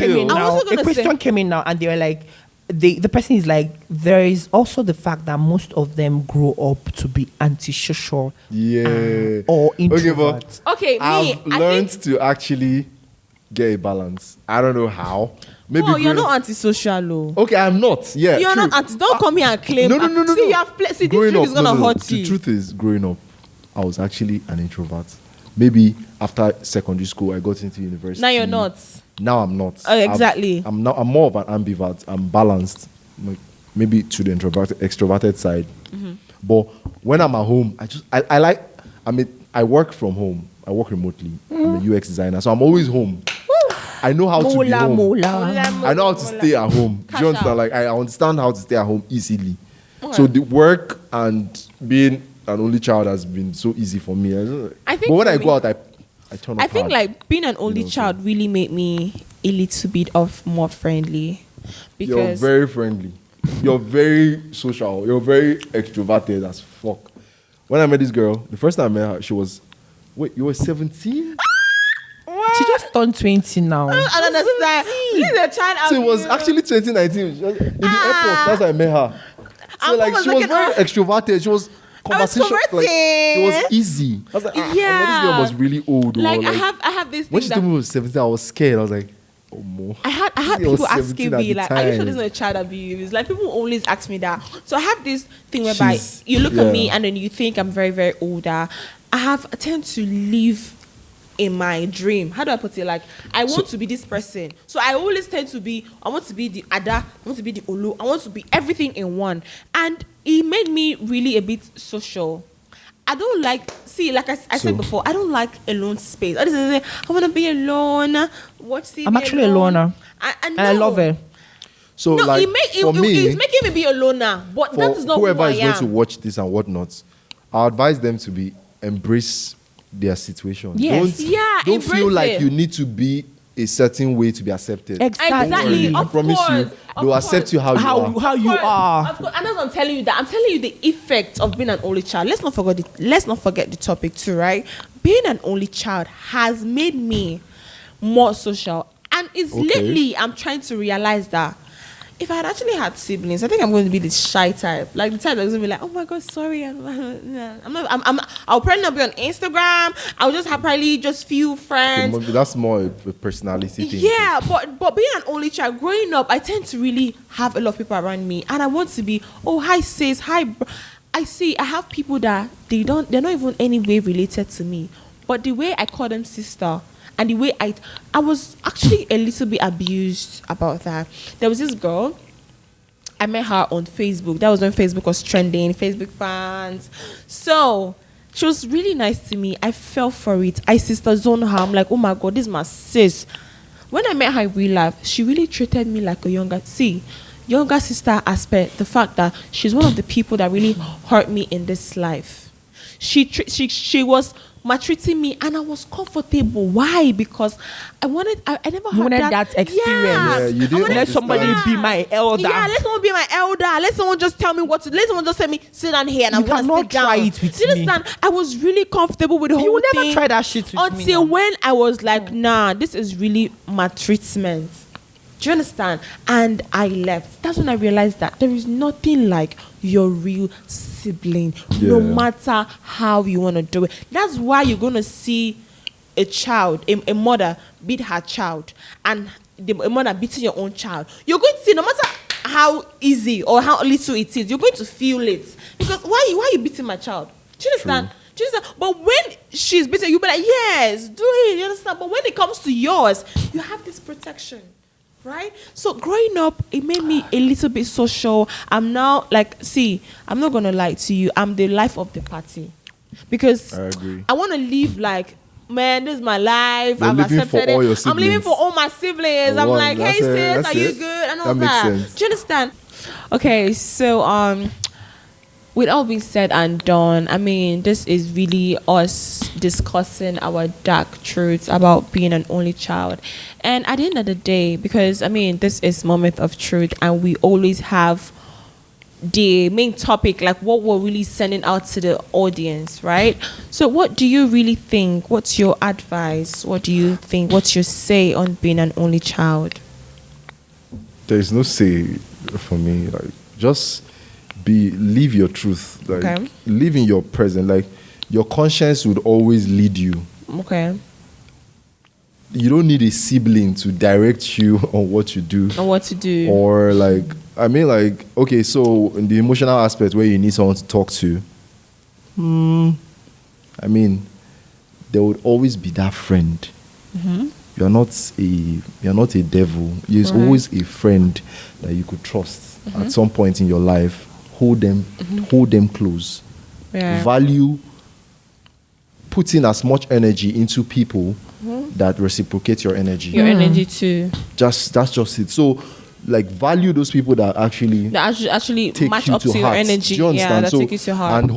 Speaker 2: came in now, and they were like, the person is like, there is also the fact that most of them grow up to be antisocial, or introverts.
Speaker 3: I've learned to actually get a balance. I don't know how. Maybe
Speaker 1: you're not antisocial, though.
Speaker 3: Okay, I'm not. Yeah,
Speaker 1: you're
Speaker 3: true.
Speaker 1: not anti. Don't come here and claim.
Speaker 3: No.
Speaker 1: See, you have see, this truth is gonna hurt you.
Speaker 3: The truth is, growing up, I was actually an introvert. Maybe after secondary school, I got into university.
Speaker 1: Now you're not.
Speaker 3: Now I'm not.
Speaker 1: Exactly.
Speaker 3: I'm more of an ambivert. I'm balanced. Like, maybe to the extroverted side. Mm-hmm. But when I'm at home, I work from home. I work remotely. I'm a UX designer, so I'm always home. I know how to be home. I know how to stay at home. Do you understand? Like I understand how to stay at home easily. Okay. So the work and being an only child has been so easy for me. But when I go out, I turn up.
Speaker 1: I think like being an only child really made me a little bit more friendly. Because
Speaker 3: you're very friendly. You're very social. You're very extroverted as fuck. When I met this girl, the first time I met her, she was, wait, you were 17?
Speaker 2: She just turned 20 now.
Speaker 1: I don't understand. She's a child.
Speaker 3: So it was actually 2019. In the airport, that's how I met her. So like she was very extroverted. She was conversational. Like, it was easy. I was like, this girl was really old.
Speaker 1: Like I have this thing.
Speaker 3: When she told me she was 17, I was scared. I was like, oh more.
Speaker 1: I had people asking me like, are you sure this is not a child abuse? Like people always ask me that. So I have this thing whereby you look at me and then you think I'm very, very older. I tend to live in my dream. How do I put it? Like I want to be this person. So I always tend to be, I want to be the Ada, I want to be the Olu, I want to be everything in one. And it made me really a bit social. I don't like, like I said before, I don't like alone space. I want to be alone.
Speaker 2: I'm actually a loner. And I love it.
Speaker 3: So no, like for me,
Speaker 1: it's making me be a loner. But that is not
Speaker 3: whoever
Speaker 1: who I
Speaker 3: is
Speaker 1: am.
Speaker 3: going to watch this and whatnot, I advise them to embrace their situation.
Speaker 2: Yes.
Speaker 3: Don't feel like you need to be a certain way to be accepted.
Speaker 1: Exactly.
Speaker 3: I promise you, they'll accept you how you are.
Speaker 2: How you are.
Speaker 1: Of course. And as I'm telling you that, I'm telling you the effect of being an only child. Let's not forget the topic too, right? Being an only child has made me more social. And it's lately I'm trying to realize that if I had actually had siblings, I think I'm going to be the shy type. Like the type that's going to be like, oh my God, sorry. I'll probably not be on Instagram. I'll just have probably just few friends.
Speaker 3: Okay, that's more a personality thing.
Speaker 1: Yeah, but being an only child, growing up, I tend to really have a lot of people around me. And I want to be, oh, hi sis, hi bro. I have people that they're not even any way related to me. But the way I call them sister, and the way I was actually a little bit abused about that. There was this girl, I met her on Facebook. That was when Facebook was trending, Facebook fans. So She was really nice to me. I fell for it. I sister zone her. I'm like, oh my God, this is my sis. When I met her in real life, she really treated me like a younger sister aspect. The fact that she's one of the people that really hurt me in this life. She was maltreating me, and I was comfortable. Why? Because I never
Speaker 2: You
Speaker 1: had
Speaker 2: wanted that experience.
Speaker 3: Yeah, you didn't
Speaker 2: Let somebody
Speaker 3: understand.
Speaker 2: be my elder.
Speaker 1: Yeah, let someone be my elder. Let someone just tell me what to. Let someone just tell me sit down here and I
Speaker 2: You
Speaker 1: want to
Speaker 2: cannot
Speaker 1: sit down.
Speaker 2: try it with
Speaker 1: Do you
Speaker 2: me.
Speaker 1: understand? I was really comfortable with the
Speaker 2: You
Speaker 1: whole
Speaker 2: will never
Speaker 1: thing
Speaker 2: try that shit with me
Speaker 1: until
Speaker 2: now.
Speaker 1: when I was like, nah, this is really maltreatment. Do you understand? And I left. That's when I realized that there is nothing like your real sibling, no
Speaker 3: Yeah.
Speaker 1: matter how you want to do it. That's why you're going to see a child, a mother beat her child, and a mother beating your own child. You're going to see, no matter how easy or how little it is, you're going to feel it. Because why are you beating my child? Do you understand? Do you understand? But when she's beating, you'll be like, yes, do it. You understand? But when it comes to yours, you have this protection. Right? So growing up, it made me a little bit social. I'm now like, see, I'm not gonna lie to you. I'm the life of the party. Because
Speaker 3: I agree.
Speaker 1: I want to live like, man, this is my life.
Speaker 3: You're
Speaker 1: I've
Speaker 3: living
Speaker 1: accepted
Speaker 3: for all your
Speaker 1: it. I'm living
Speaker 3: siblings.
Speaker 1: for all my siblings. I'm
Speaker 3: One,
Speaker 1: like, hey
Speaker 3: that's it,
Speaker 1: sis,
Speaker 3: that's
Speaker 1: are you
Speaker 3: it.
Speaker 1: good? And all
Speaker 3: That makes
Speaker 1: that.
Speaker 3: sense.
Speaker 1: Do you understand? Okay, so with all being said and done, I mean, this is really us discussing our dark truths about being an only child. And at the end of the day, because, I mean, this is moment of truth, and we always have the main topic, like what we're really sending out to the audience, right? So what do you really think? What's your advice? What do you think? What's your say on being an only child?
Speaker 3: There is no say for me. Like, just live your truth. Like,
Speaker 1: Okay.
Speaker 3: live in your present. Like, your conscience would always lead you.
Speaker 1: Okay.
Speaker 3: You don't need a sibling to direct you on what you do.
Speaker 1: And what to do?
Speaker 3: Or like, I mean, like, okay, so in the emotional aspect where you need someone to talk to, I mean, there would always be that friend. You're not a devil. There's
Speaker 1: Right.
Speaker 3: always a friend that you could trust at some point in your life. Hold them close.
Speaker 1: Yeah.
Speaker 3: Value putting as much energy into people that reciprocate your energy.
Speaker 1: Your energy too.
Speaker 3: That's just it. So, like, value those people that actually
Speaker 1: That actually
Speaker 3: take
Speaker 1: match
Speaker 3: you
Speaker 1: up
Speaker 3: to
Speaker 1: to your
Speaker 3: heart.
Speaker 1: energy.
Speaker 3: Do you understand?
Speaker 1: Yeah, that
Speaker 3: So,
Speaker 1: take you to heart.
Speaker 3: and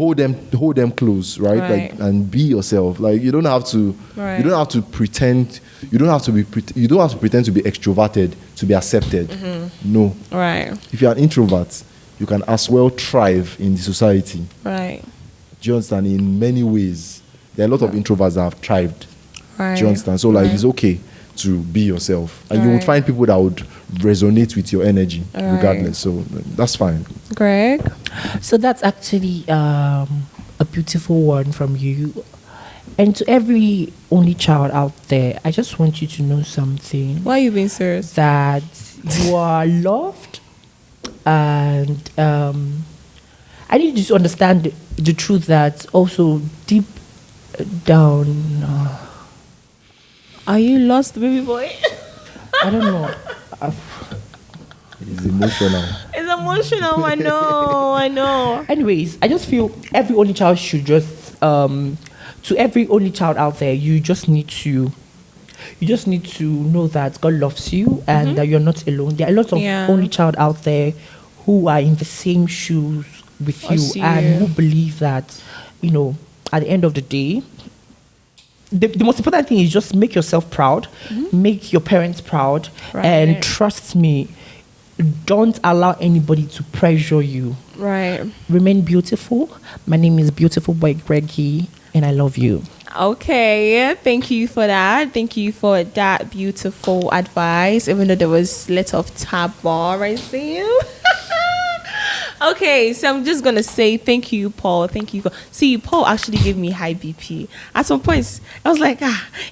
Speaker 3: hold them close, right?
Speaker 1: Right.
Speaker 3: Like, and be yourself. Like, you don't have to
Speaker 1: Right.
Speaker 3: you don't have to pretend. You don't have to pretend to be extroverted to be accepted. No.
Speaker 1: Right.
Speaker 3: If you're an introvert, you can as well thrive in the society.
Speaker 1: Right.
Speaker 3: Do you understand? In many ways, there are a lot of introverts that have thrived.
Speaker 1: Right.
Speaker 3: Do you understand? So, like,
Speaker 1: Right.
Speaker 3: it's okay to be yourself, and you would
Speaker 1: Right.
Speaker 3: find people that would resonate with your energy,
Speaker 1: Right.
Speaker 3: regardless. So that's fine.
Speaker 1: Greg?
Speaker 2: So that's actually a beautiful one from you. And to every only child out there, I just want you to know something,
Speaker 1: Why are you being serious?
Speaker 2: that you are loved, and I need you to understand the truth that also deep down,
Speaker 1: Are you lost, baby boy?
Speaker 2: I don't know.
Speaker 3: It's emotional.
Speaker 1: It's emotional. I know. I know.
Speaker 2: Anyways, I just feel every only child should just to every only child out there, you just need to know that God loves you and that you're not alone. There are a lot of
Speaker 1: Yeah.
Speaker 2: only child out there who are in the same shoes with
Speaker 1: As
Speaker 2: you and
Speaker 1: you.
Speaker 2: who believe that, at the end of the day, the most important thing is just make yourself proud, make your parents proud,
Speaker 1: Right.
Speaker 2: and trust me, don't allow anybody to pressure you.
Speaker 1: Right.
Speaker 2: Remain beautiful. My name is Beautiful Boy Greegi, and I love you.
Speaker 1: Okay. Thank you for that. Thank you for that beautiful advice. Even though there was a little of tabor, I see you. Okay, so I'm just gonna say thank you, Paul. Thank you for Paul actually gave me high BP. At some points, I was like,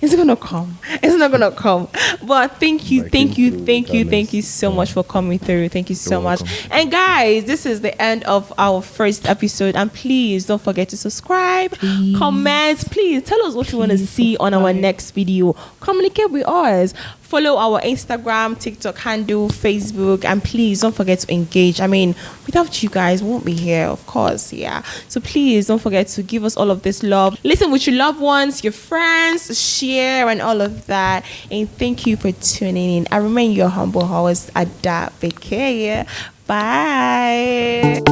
Speaker 1: is it gonna come? It's not gonna come. But thank you,
Speaker 3: Like,
Speaker 1: thank you,
Speaker 3: through
Speaker 1: thank you, thank
Speaker 3: kindness.
Speaker 1: you so much for coming through. Thank you so
Speaker 3: You're
Speaker 1: much.
Speaker 3: welcome.
Speaker 1: And guys, this is the end of our first episode. And please don't forget to subscribe, comment. Please tell us what you want to see on our next video. Communicate with us. Follow our Instagram, TikTok handle, Facebook, and please don't forget to engage. I mean, without you guys, we won't be here, of course. Yeah. So please don't forget to give us all of this love. Listen with your loved ones, your friends, share, and all of that. And thank you for tuning in. I remain your humble host, Ada Beke. Bye.